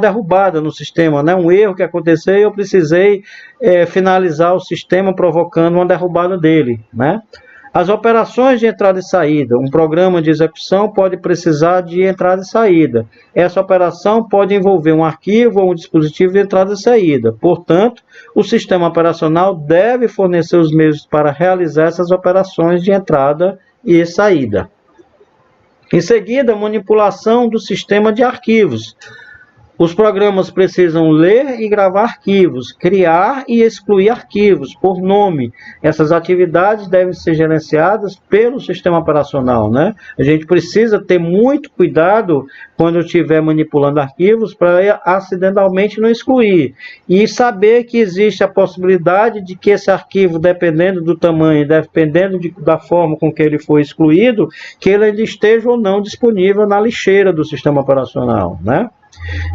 derrubada no sistema, né? Um erro que aconteceu e eu precisei finalizar o sistema provocando uma derrubada dele, né? As operações de entrada e saída. Um programa de execução pode precisar de entrada e saída. Essa operação pode envolver um arquivo ou um dispositivo de entrada e saída. Portanto, o sistema operacional deve fornecer os meios para realizar essas operações de entrada e saída. Em seguida, manipulação do sistema de arquivos. Os programas precisam ler e gravar arquivos, criar e excluir arquivos por nome. Essas atividades devem ser gerenciadas pelo sistema operacional, né? A gente precisa ter muito cuidado quando estiver manipulando arquivos para acidentalmente não excluir. E saber que existe a possibilidade de que esse arquivo, dependendo do tamanho, dependendo da forma com que ele foi excluído, que ele ainda esteja ou não disponível na lixeira do sistema operacional, né?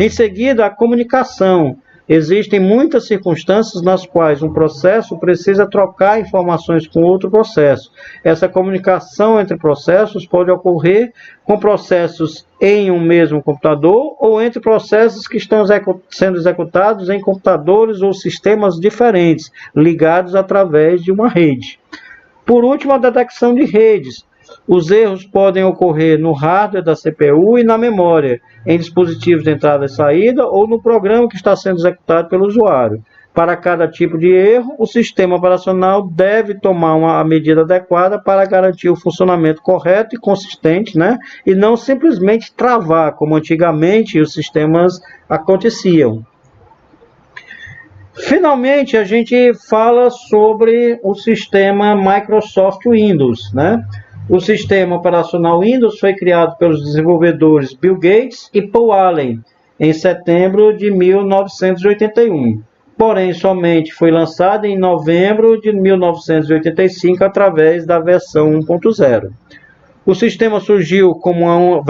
Em seguida, a comunicação. Existem muitas circunstâncias nas quais um processo precisa trocar informações com outro processo. Essa comunicação entre processos pode ocorrer com processos em um mesmo computador ou entre processos que estão sendo executados em computadores ou sistemas diferentes, ligados através de uma rede. Por último, a detecção de redes. Os erros podem ocorrer no hardware da CPU e na memória, em dispositivos de entrada e saída ou no programa que está sendo executado pelo usuário. Para cada tipo de erro, o sistema operacional deve tomar uma medida adequada para garantir o funcionamento correto e consistente, né? E não simplesmente travar, como antigamente os sistemas aconteciam. Finalmente, a gente fala sobre o sistema Microsoft Windows, né? O sistema operacional Windows foi criado pelos desenvolvedores Bill Gates e Paul Allen em setembro de 1981. Porém, somente foi lançado em novembro de 1985 através da versão 1.0. O sistema surgiu como uma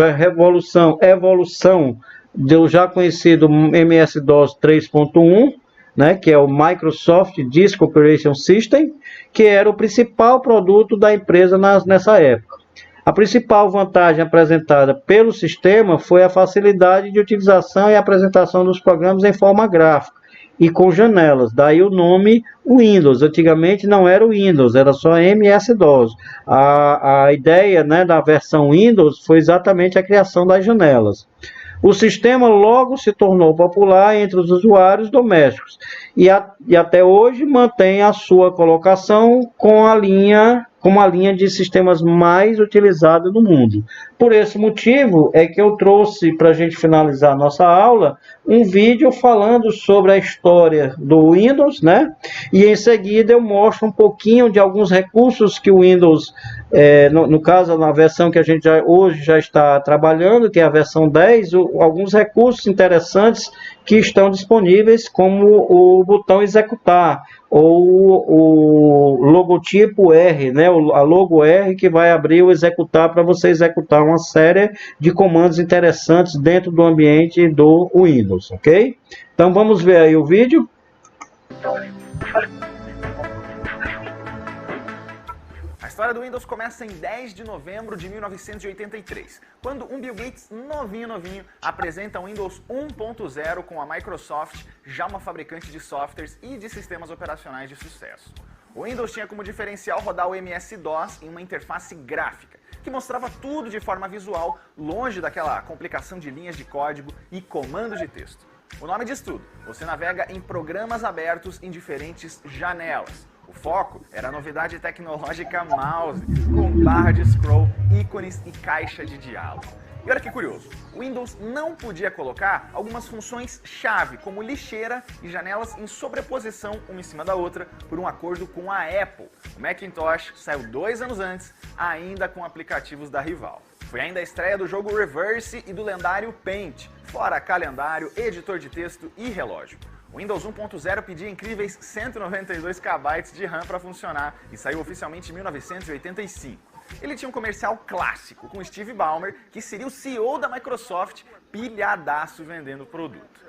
evolução do já conhecido MS-DOS 3.1, né, que é o Microsoft Disk Operating System, que era o principal produto da empresa nessa época. A principal vantagem apresentada pelo sistema foi a facilidade de utilização e apresentação dos programas em forma gráfica e com janelas, daí o nome Windows. Antigamente não era o Windows, era só MS-DOS. A ideia, né, da versão Windows foi exatamente a criação das janelas. O sistema logo se tornou popular entre os usuários domésticos e até hoje mantém a sua colocação com a linha como a linha de sistemas mais utilizada no mundo. Por esse motivo é que eu trouxe, para a gente finalizar a nossa aula, um vídeo falando sobre a história do Windows, né? E em seguida eu mostro um pouquinho de alguns recursos que o Windows, no caso, na versão que a gente hoje já está trabalhando, que é a versão 10, alguns recursos interessantes que estão disponíveis, como o botão executar, ou o logotipo R, né? A logo R, que vai abrir o executar para você executar uma série de comandos interessantes dentro do ambiente do Windows, ok? Então vamos ver aí o vídeo. A história do Windows começa em 10 de novembro de 1983, quando um Bill Gates novinho apresenta o Windows 1.0 com a Microsoft, já uma fabricante de softwares e de sistemas operacionais de sucesso. O Windows tinha como diferencial rodar o MS-DOS em uma interface gráfica, que mostrava tudo de forma visual, longe daquela complicação de linhas de código e comandos de texto. O nome diz tudo: você navega em programas abertos em diferentes janelas. O foco era a novidade tecnológica mouse, com barra de scroll, ícones e caixa de diálogo. E olha que curioso, o Windows não podia colocar algumas funções-chave, como lixeira e janelas em sobreposição uma em cima da outra, por um acordo com a Apple. O Macintosh saiu 2 anos antes, ainda com aplicativos da rival. Foi ainda a estreia do jogo Reverse e do lendário Paint, fora calendário, editor de texto e relógio. O Windows 1.0 pedia incríveis 192 KB de RAM para funcionar e saiu oficialmente em 1985. Ele tinha um comercial clássico com Steve Ballmer, que seria o CEO da Microsoft, pilhadaço vendendo o produto.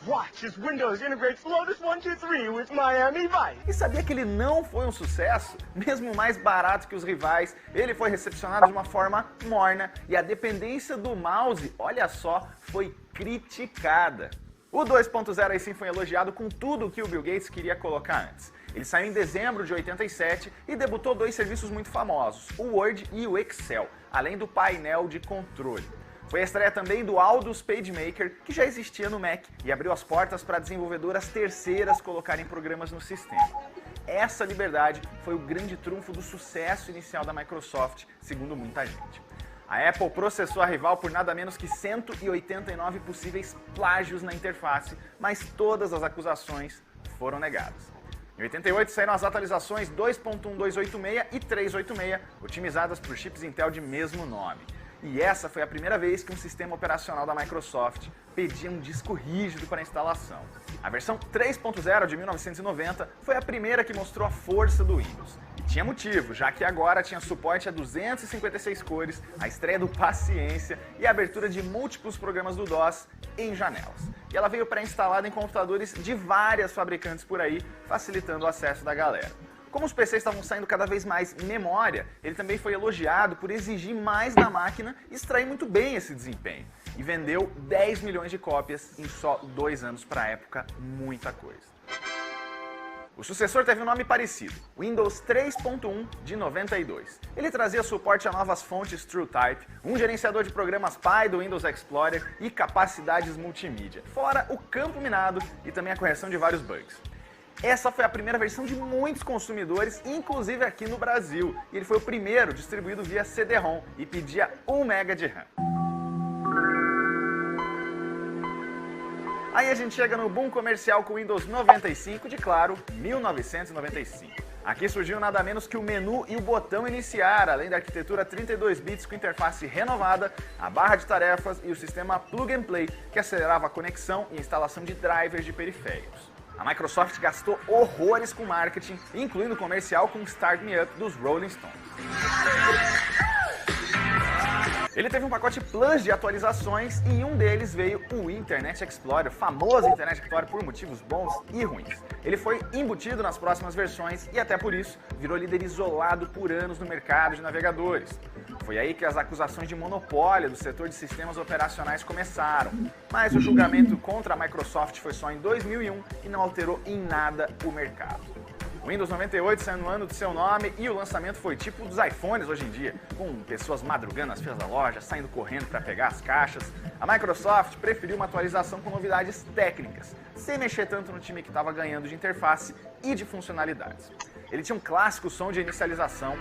Watch as Windows integrates Lotus 123 with Miami Vice. E sabia que ele não foi um sucesso? Mesmo mais barato que os rivais, ele foi recepcionado de uma forma morna e a dependência do mouse, olha só, foi criticada. O 2.0 aí sim foi elogiado com tudo o que o Bill Gates queria colocar antes. Ele saiu em dezembro de 87 e debutou 2 serviços muito famosos, o Word e o Excel, além do painel de controle. Foi a estreia também do Aldus PageMaker, que já existia no Mac, e abriu as portas para desenvolvedoras terceiras colocarem programas no sistema. Essa liberdade foi o grande trunfo do sucesso inicial da Microsoft, segundo muita gente. A Apple processou a rival por nada menos que 189 possíveis plágios na interface, mas todas as acusações foram negadas. Em 88 saíram as atualizações 2.1286 e 386, otimizadas por chips Intel de mesmo nome. E essa foi a primeira vez que um sistema operacional da Microsoft pedia um disco rígido para instalação. A versão 3.0 de 1990 foi a primeira que mostrou a força do Windows. E tinha motivo, já que agora tinha suporte a 256 cores, a estreia do Paciência e a abertura de múltiplos programas do DOS em janelas. E ela veio pré-instalada em computadores de várias fabricantes por aí, facilitando o acesso da galera. Como os PCs estavam saindo cada vez mais memória, ele também foi elogiado por exigir mais da máquina e extrair muito bem esse desempenho. E vendeu 10 milhões de cópias em só 2 anos, para a época, muita coisa. O sucessor teve um nome parecido, Windows 3.1 de 92. Ele trazia suporte a novas fontes TrueType, um gerenciador de programas pai do Windows Explorer e capacidades multimídia, fora o campo minado e também a correção de vários bugs. Essa foi a primeira versão de muitos consumidores, inclusive aqui no Brasil, e ele foi o primeiro distribuído via CD-ROM e pedia 1 MB de RAM. Aí a gente chega no boom comercial com o Windows 95 de, claro, 1995. Aqui surgiu nada menos que o menu e o botão iniciar, além da arquitetura 32 bits com interface renovada, a barra de tarefas e o sistema Plug and Play, que acelerava a conexão e instalação de drivers de periféricos. A Microsoft gastou horrores com marketing, incluindo comercial com Start Me Up dos Rolling Stones. Ele teve um pacote Plus de atualizações e em um deles veio o Internet Explorer, famoso Internet Explorer por motivos bons e ruins. Ele foi embutido nas próximas versões e até por isso virou líder isolado por anos no mercado de navegadores. Foi aí que as acusações de monopólio do setor de sistemas operacionais começaram, mas o julgamento contra a Microsoft foi só em 2001 e não alterou em nada o mercado. O Windows 98 saiu no ano do seu nome e o lançamento foi tipo dos iPhones hoje em dia, com pessoas madrugando nas filas da loja, saindo correndo para pegar as caixas. A Microsoft preferiu uma atualização com novidades técnicas, sem mexer tanto no time que estava ganhando de interface e de funcionalidades. Ele tinha um clássico som de inicialização,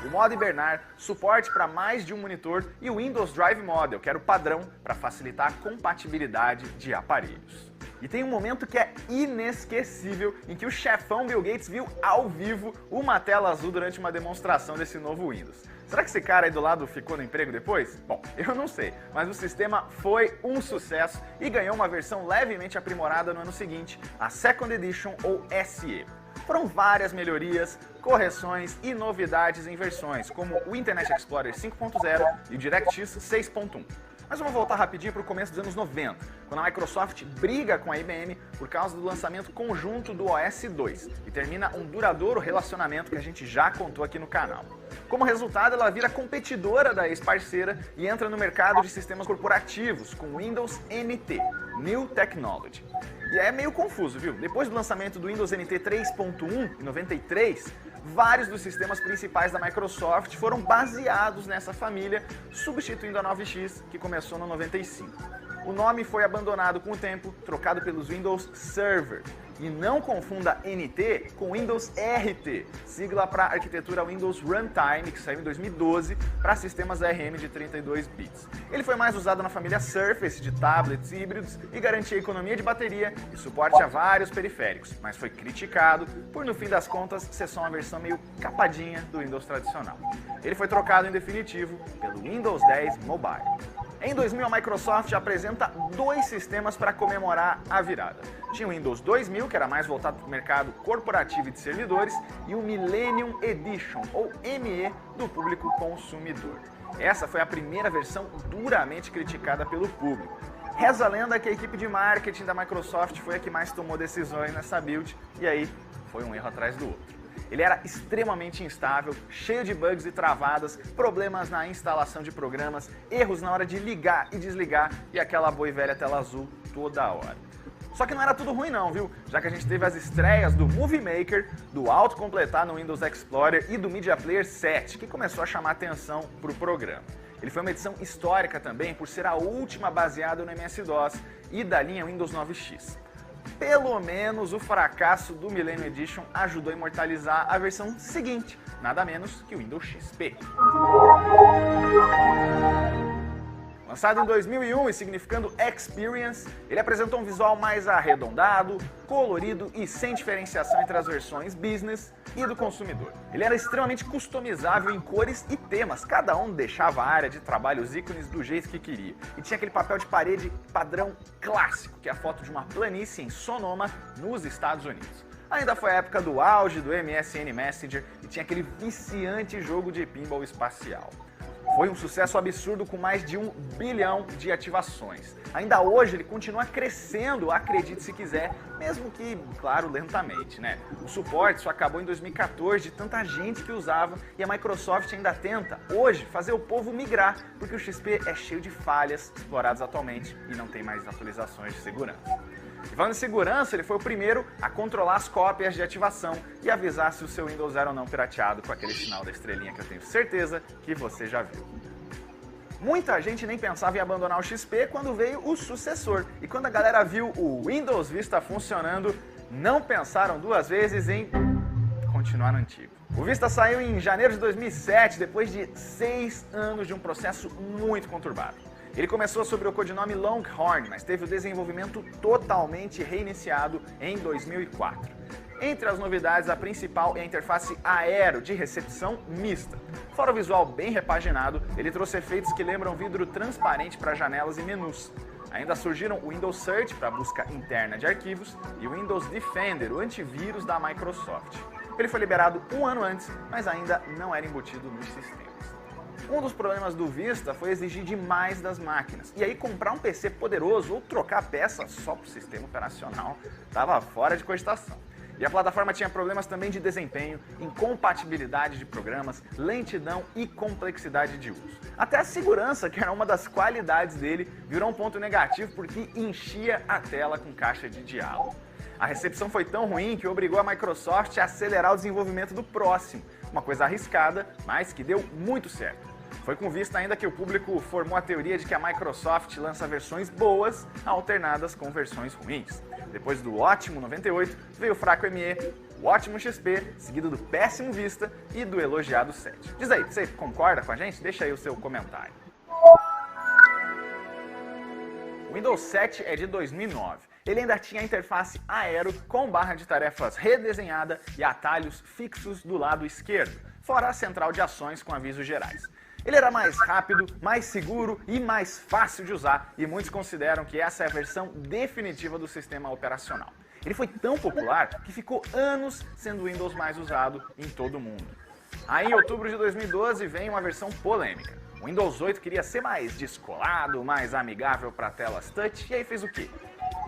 o modo hibernar, suporte para mais de um monitor e o Windows Drive Model, que era o padrão para facilitar a compatibilidade de aparelhos. E tem um momento que é inesquecível, em que o chefão Bill Gates viu ao vivo uma tela azul durante uma demonstração desse novo Windows. Será que esse cara aí do lado ficou no emprego depois? Bom, eu não sei, mas o sistema foi um sucesso e ganhou uma versão levemente aprimorada no ano seguinte, a Second Edition ou SE. Foram várias melhorias, correções e novidades em versões, como o Internet Explorer 5.0 e o DirectX 6.1. Mas vamos voltar rapidinho para o começo dos anos 90, quando a Microsoft briga com a IBM por causa do lançamento conjunto do OS 2 e termina um duradouro relacionamento que a gente já contou aqui no canal. Como resultado, ela vira competidora da ex-parceira e entra no mercado de sistemas corporativos com Windows NT, New Technology. E é meio confuso, viu? Depois do lançamento do Windows NT 3.1 em 93, vários dos sistemas principais da Microsoft foram baseados nessa família, substituindo a 9X, que começou no 95. O nome foi abandonado com o tempo, trocado pelos Windows Server. E não confunda NT com Windows RT, sigla para a arquitetura Windows Runtime, que saiu em 2012 para sistemas ARM de 32 bits. Ele foi mais usado na família Surface de tablets híbridos e garantia economia de bateria e suporte a vários periféricos, mas foi criticado por, no fim das contas, ser só uma versão meio capadinha do Windows tradicional. Ele foi trocado em definitivo pelo Windows 10 Mobile. Em 2000, a Microsoft apresenta dois sistemas para comemorar a virada. Tinha o Windows 2000, que era mais voltado para o mercado corporativo e de servidores, e o Millennium Edition, ou ME, do público consumidor. Essa foi a primeira versão duramente criticada pelo público. Reza a lenda que a equipe de marketing da Microsoft foi a que mais tomou decisões nessa build, e aí foi um erro atrás do outro. Ele era extremamente instável, cheio de bugs e travadas, problemas na instalação de programas, erros na hora de ligar e desligar e aquela boa e velha tela azul toda hora. Só que não era tudo ruim não, viu? Já que a gente teve as estreias do Movie Maker, do autocompletar no Windows Explorer e do Media Player 7, que começou a chamar atenção para o programa. Ele foi uma edição histórica também por ser a última baseada no MS-DOS e da linha Windows 9X. Pelo menos o fracasso do Millennium Edition ajudou a imortalizar a versão seguinte, nada menos que o Windows XP. Lançado em 2001 e significando Experience, ele apresentou um visual mais arredondado, colorido e sem diferenciação entre as versões Business e do consumidor. Ele era extremamente customizável em cores e temas, cada um deixava a área de trabalho, os ícones do jeito que queria. E tinha aquele papel de parede padrão clássico, que é a foto de uma planície em Sonoma, nos Estados Unidos. Ainda foi a época do auge do MSN Messenger e tinha aquele viciante jogo de pinball espacial. Foi um sucesso absurdo com mais de 1 bilhão de ativações. Ainda hoje ele continua crescendo, acredite se quiser, mesmo que, claro, lentamente, né? O suporte só acabou em 2014 de tanta gente que usava e a Microsoft ainda tenta, hoje, fazer o povo migrar, porque o XP é cheio de falhas exploradas atualmente e não tem mais atualizações de segurança. E falando em segurança, ele foi o primeiro a controlar as cópias de ativação e avisar se o seu Windows era ou não pirateado com aquele sinal da estrelinha que eu tenho certeza que você já viu. Muita gente nem pensava em abandonar o XP quando veio o sucessor. E quando a galera viu o Windows Vista funcionando, não pensaram duas vezes em continuar no antigo. O Vista saiu em janeiro de 2007, depois de 6 anos de um processo muito conturbado. Ele começou sob o codinome Longhorn, mas teve o desenvolvimento totalmente reiniciado em 2004. Entre as novidades, a principal é a interface Aero de recepção mista. Fora o visual bem repaginado, ele trouxe efeitos que lembram vidro transparente para janelas e menus. Ainda surgiram o Windows Search para busca interna de arquivos e o Windows Defender, o antivírus da Microsoft. Ele foi liberado um ano antes, mas ainda não era embutido nos sistemas. Um dos problemas do Vista foi exigir demais das máquinas, e aí comprar um PC poderoso ou trocar peça só para o sistema operacional estava fora de cogitação. E a plataforma tinha problemas também de desempenho, incompatibilidade de programas, lentidão e complexidade de uso. Até a segurança, que era uma das qualidades dele, virou um ponto negativo porque enchia a tela com caixa de diálogo. A recepção foi tão ruim que obrigou a Microsoft a acelerar o desenvolvimento do próximo, uma coisa arriscada, mas que deu muito certo. Foi com Vista ainda que o público formou a teoria de que a Microsoft lança versões boas alternadas com versões ruins. Depois do ótimo 98, veio o fraco ME, o ótimo XP, seguido do péssimo Vista e do elogiado 7. Diz aí, você concorda com a gente? Deixa aí o seu comentário. O Windows 7 é de 2009. Ele ainda tinha a interface Aero com barra de tarefas redesenhada e atalhos fixos do lado esquerdo, fora a central de ações com avisos gerais. Ele era mais rápido, mais seguro e mais fácil de usar, e muitos consideram que essa é a versão definitiva do sistema operacional. Ele foi tão popular que ficou anos sendo o Windows mais usado em todo o mundo. Aí em outubro de 2012 vem uma versão polêmica. O Windows 8 queria ser mais descolado, mais amigável para telas touch, e aí fez o quê?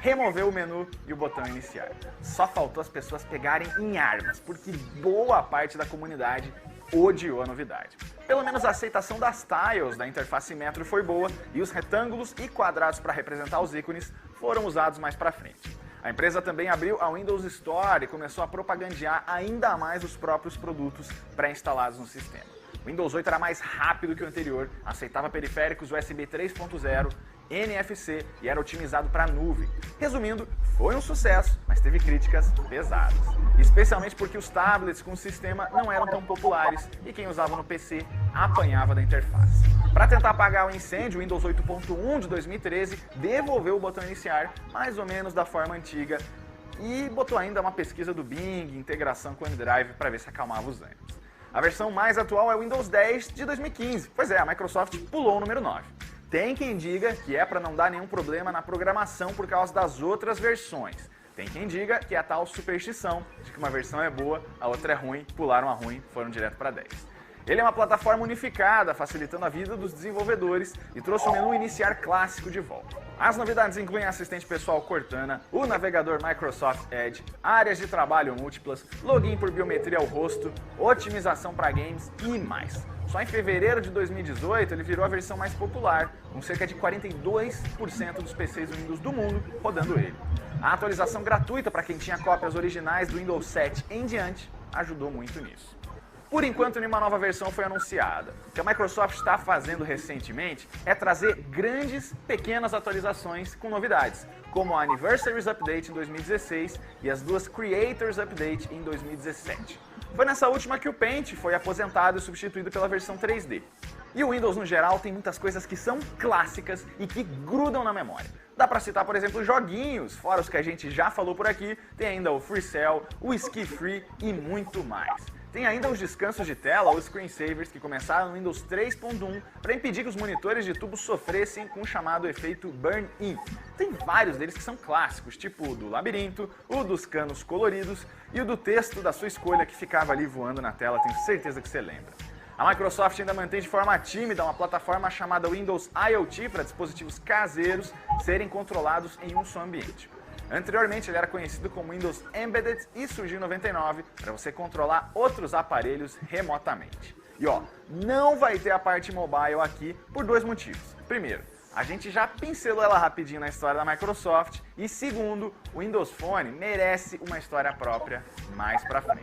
Removeu o menu e o botão iniciar. Só faltou as pessoas pegarem em armas, porque boa parte da comunidade odiou a novidade. Pelo menos a aceitação das tiles da interface Metro foi boa e os retângulos e quadrados para representar os ícones foram usados mais para frente. A empresa também abriu a Windows Store e começou a propagandear ainda mais os próprios produtos pré-instalados no sistema. O Windows 8 era mais rápido que o anterior, aceitava periféricos USB 3.0, NFC e era otimizado para nuvem. Resumindo, foi um sucesso, mas teve críticas pesadas. Especialmente porque os tablets com o sistema não eram tão populares e quem usava no PC apanhava da interface. Para tentar apagar o incêndio, o Windows 8.1 de 2013 devolveu o botão iniciar mais ou menos da forma antiga e botou ainda uma pesquisa do Bing, integração com o OneDrive para ver se acalmava os ânimos. A versão mais atual é o Windows 10 de 2015, pois é, a Microsoft pulou o número 9. Tem quem diga que é para não dar nenhum problema na programação por causa das outras versões. Tem quem diga que é a tal superstição de que uma versão é boa, a outra é ruim, pularam a ruim, foram direto para 10. Ele é uma plataforma unificada, facilitando a vida dos desenvolvedores e trouxe o menu iniciar clássico de volta. As novidades incluem assistente pessoal Cortana, o navegador Microsoft Edge, áreas de trabalho múltiplas, login por biometria ao rosto, otimização para games e mais. Só em fevereiro de 2018 ele virou a versão mais popular, com cerca de 42% dos PCs Windows do mundo rodando ele. A atualização gratuita para quem tinha cópias originais do Windows 7 em diante ajudou muito nisso. Por enquanto, nenhuma nova versão foi anunciada. O que a Microsoft está fazendo recentemente é trazer grandes, pequenas atualizações com novidades, como a Anniversaries Update em 2016 e as duas Creators Update em 2017. Foi nessa última que o Paint foi aposentado e substituído pela versão 3D. E o Windows, no geral, tem muitas coisas que são clássicas e que grudam na memória. Dá pra citar, por exemplo, joguinhos, fora os que a gente já falou por aqui, tem ainda o FreeCell, o Ski Free e muito mais. Tem ainda os descansos de tela ou screensavers que começaram no Windows 3.1 para impedir que os monitores de tubo sofressem com o chamado efeito burn-in. Tem vários deles que são clássicos, tipo o do labirinto, o dos canos coloridos e o do texto da sua escolha que ficava ali voando na tela, tenho certeza que você lembra. A Microsoft ainda mantém de forma tímida uma plataforma chamada Windows IoT para dispositivos caseiros serem controlados em um só ambiente. Anteriormente ele era conhecido como Windows Embedded e surgiu em 99 para você controlar outros aparelhos remotamente. E ó, não vai ter a parte mobile aqui por dois motivos. Primeiro, a gente já pincelou ela rapidinho na história da Microsoft e segundo, o Windows Phone merece uma história própria mais pra frente.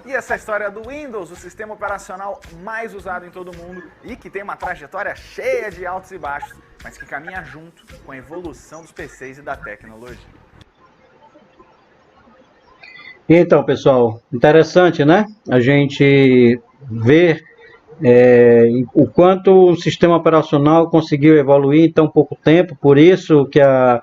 E essa história do Windows, o sistema operacional mais usado em todo o mundo e que tem uma trajetória cheia de altos e baixos, mas que caminha junto com a evolução dos PCs e da tecnologia. Então, pessoal, interessante, né? A gente ver o quanto o sistema operacional conseguiu evoluir em tão pouco tempo, por isso que a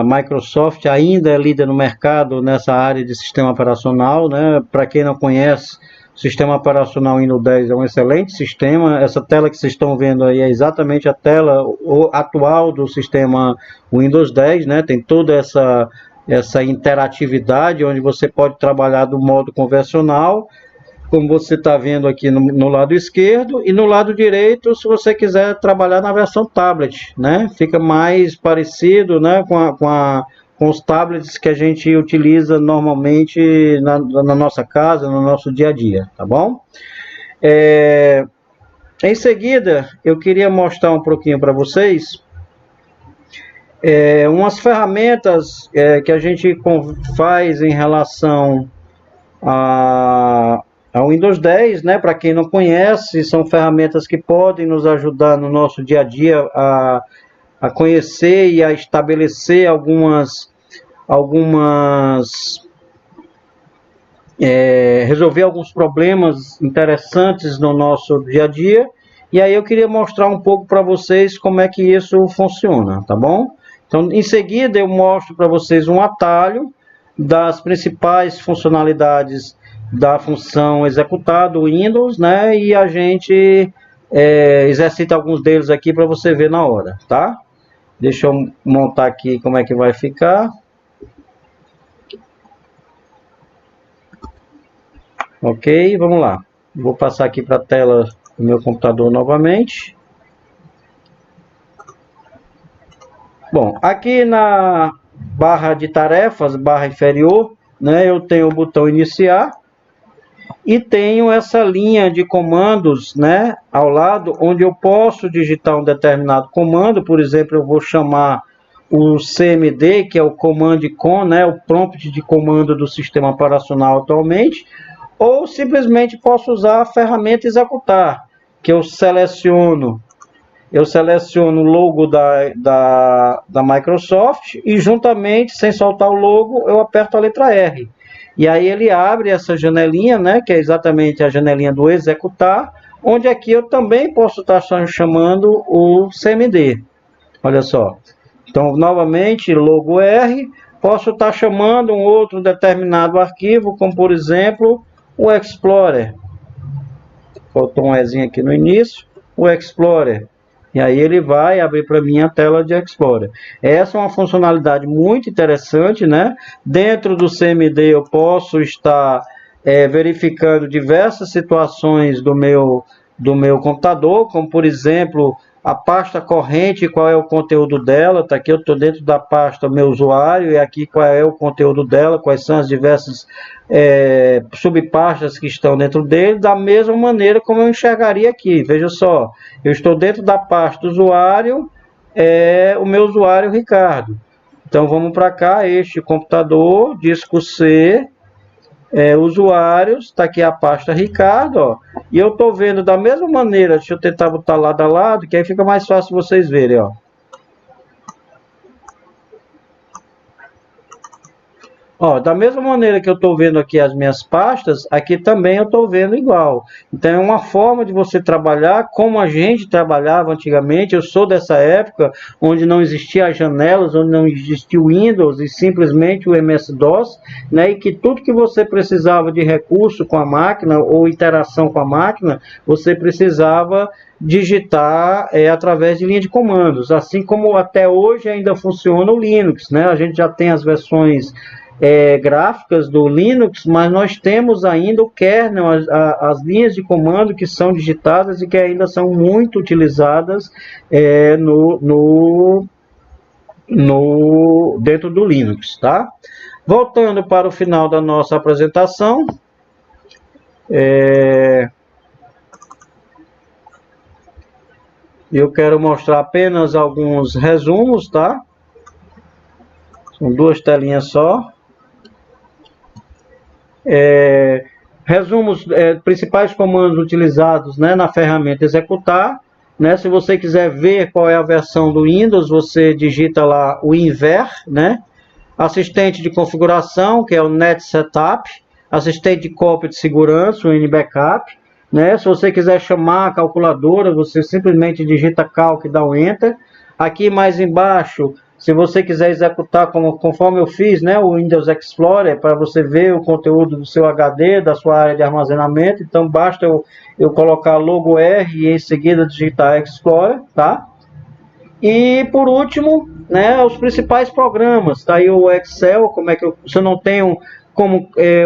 Microsoft ainda é líder no mercado nessa área de sistema operacional, né? Para quem não conhece, o sistema operacional Windows 10 é um excelente sistema. Essa tela que vocês estão vendo aí é exatamente a tela atual do sistema Windows 10, né? Tem toda essa interatividade, onde você pode trabalhar do modo convencional, como você está vendo aqui no lado esquerdo, e no lado direito, se você quiser trabalhar na versão tablet, né? Fica mais parecido, né, com os tablets que a gente utiliza normalmente na nossa casa, no nosso dia a dia, tá bom? Em seguida, eu queria mostrar um pouquinho para vocês umas ferramentas que a gente faz em relação ao Windows 10, né? Para quem não conhece, são ferramentas que podem nos ajudar no nosso dia a dia a conhecer e a estabelecer algumas resolver alguns problemas interessantes no nosso dia a dia. E aí eu queria mostrar um pouco para vocês como é que isso funciona, tá bom? Então, em seguida eu mostro para vocês um atalho das principais funcionalidades da função executar do Windows, né? E a gente exercita alguns deles aqui para você ver na hora, tá? Deixa eu montar aqui como é que vai ficar. Ok, vamos lá. Vou passar aqui para a tela do meu computador novamente. Bom, aqui na barra de tarefas, barra inferior, né, eu tenho o botão iniciar e tenho essa linha de comandos, né, ao lado, onde eu posso digitar um determinado comando. Por exemplo, eu vou chamar o CMD, que é o Command Com, né, o prompt de comando do sistema operacional atualmente, ou simplesmente posso usar a ferramenta executar, que eu seleciono o logo da Microsoft e juntamente, sem soltar o logo, eu aperto a letra R. E aí ele abre essa janelinha, né, que é exatamente a janelinha do executar, onde aqui eu também posso estar chamando o CMD. Olha só. Então, novamente, logo R, posso estar chamando um outro determinado arquivo, como por exemplo, o Explorer. Faltou um Ezinho aqui no início, o Explorer. E aí ele vai abrir para mim a tela de Explorer. Essa é uma funcionalidade muito interessante, né? Dentro do CMD eu posso estar verificando diversas situações do meu computador, como por exemplo, a pasta corrente, qual é o conteúdo dela. Tá aqui, eu estou dentro da pasta meu usuário, e aqui qual é o conteúdo dela, quais são as diversas subpastas que estão dentro dele, da mesma maneira como eu enxergaria aqui. Veja só, eu estou dentro da pasta usuário, o meu usuário Ricardo. Então vamos para cá, este computador, disco C, usuários, está aqui a pasta Ricardo, ó, e eu estou vendo da mesma maneira. Deixa eu tentar botar lado a lado, que aí fica mais fácil vocês verem, ó. Ó, da mesma maneira que eu estou vendo aqui as minhas pastas, aqui também eu estou vendo igual. Então é uma forma de você trabalhar como a gente trabalhava antigamente. Eu sou dessa época onde não existia as janelas, onde não existia o Windows e simplesmente o MS-DOS, né? E que tudo que você precisava de recurso com a máquina ou interação com a máquina, você precisava digitar através de linha de comandos. Assim como até hoje ainda funciona o Linux, né? A gente já tem as versões gráficas do Linux, mas nós temos ainda o kernel, as linhas de comando que são digitadas e que ainda são muito utilizadas dentro do Linux, tá? Voltando para o final da nossa apresentação, eu quero mostrar apenas alguns resumos, tá? São duas telinhas só. Resumos, principais comandos utilizados, né, na ferramenta executar, né? Se você quiser ver qual é a versão do Windows, você digita lá o Inver, né? Assistente de configuração, que é o Net Setup, assistente de cópia de segurança, o NBackup, né? Se você quiser chamar a calculadora, você simplesmente digita Calc e dá um Enter. Aqui mais embaixo, se você quiser executar conforme eu fiz, né, o Windows Explorer, para você ver o conteúdo do seu HD, da sua área de armazenamento, então basta eu colocar logo R e em seguida digitar Explorer, tá? E por último, né, os principais programas, tá aí o Excel. Como é que se eu não tenho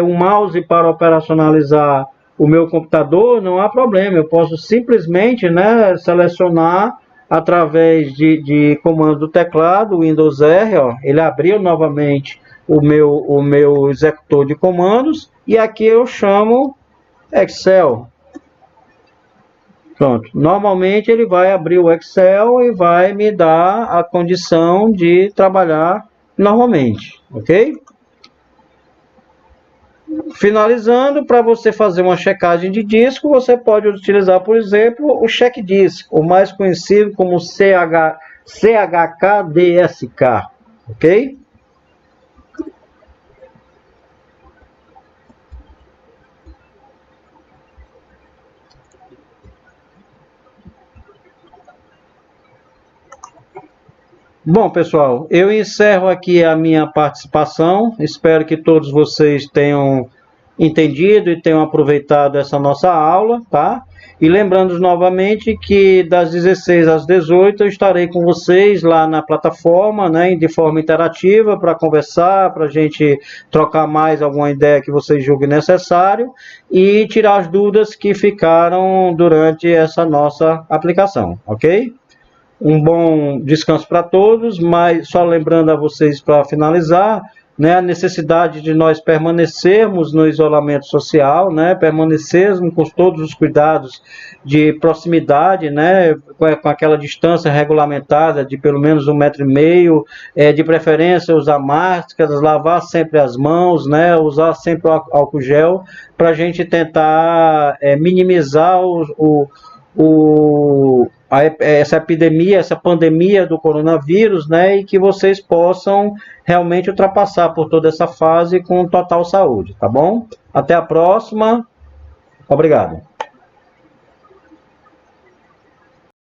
um mouse para operacionalizar o meu computador, não há problema, eu posso simplesmente, né, selecionar através de comando do teclado, Windows R, ó, ele abriu novamente o meu executor de comandos, e aqui eu chamo Excel. Pronto, normalmente ele vai abrir o Excel e vai me dar a condição de trabalhar normalmente, ok? Finalizando, para você fazer uma checagem de disco, você pode utilizar, por exemplo, o check disk, o mais conhecido como CHKDSK, ok? Bom, pessoal, eu encerro aqui a minha participação. Espero que todos vocês tenham entendido e tenham aproveitado essa nossa aula, tá? E lembrando novamente que das 16 às 18 eu estarei com vocês lá na plataforma, né, de forma interativa, para conversar, para a gente trocar mais alguma ideia que vocês julguem necessário e tirar as dúvidas que ficaram durante essa nossa aplicação, ok? Um bom descanso para todos, mas só lembrando a vocês para finalizar, né, a necessidade de nós permanecermos no isolamento social, né, permanecermos com todos os cuidados de proximidade, né, com aquela distância regulamentada de pelo menos 1,5 m, de preferência usar máscaras, lavar sempre as mãos, né, usar sempre o álcool gel, para a gente tentar minimizar essa epidemia, essa pandemia do coronavírus, né, e que vocês possam realmente ultrapassar por toda essa fase com total saúde, tá bom? Até a próxima. Obrigado.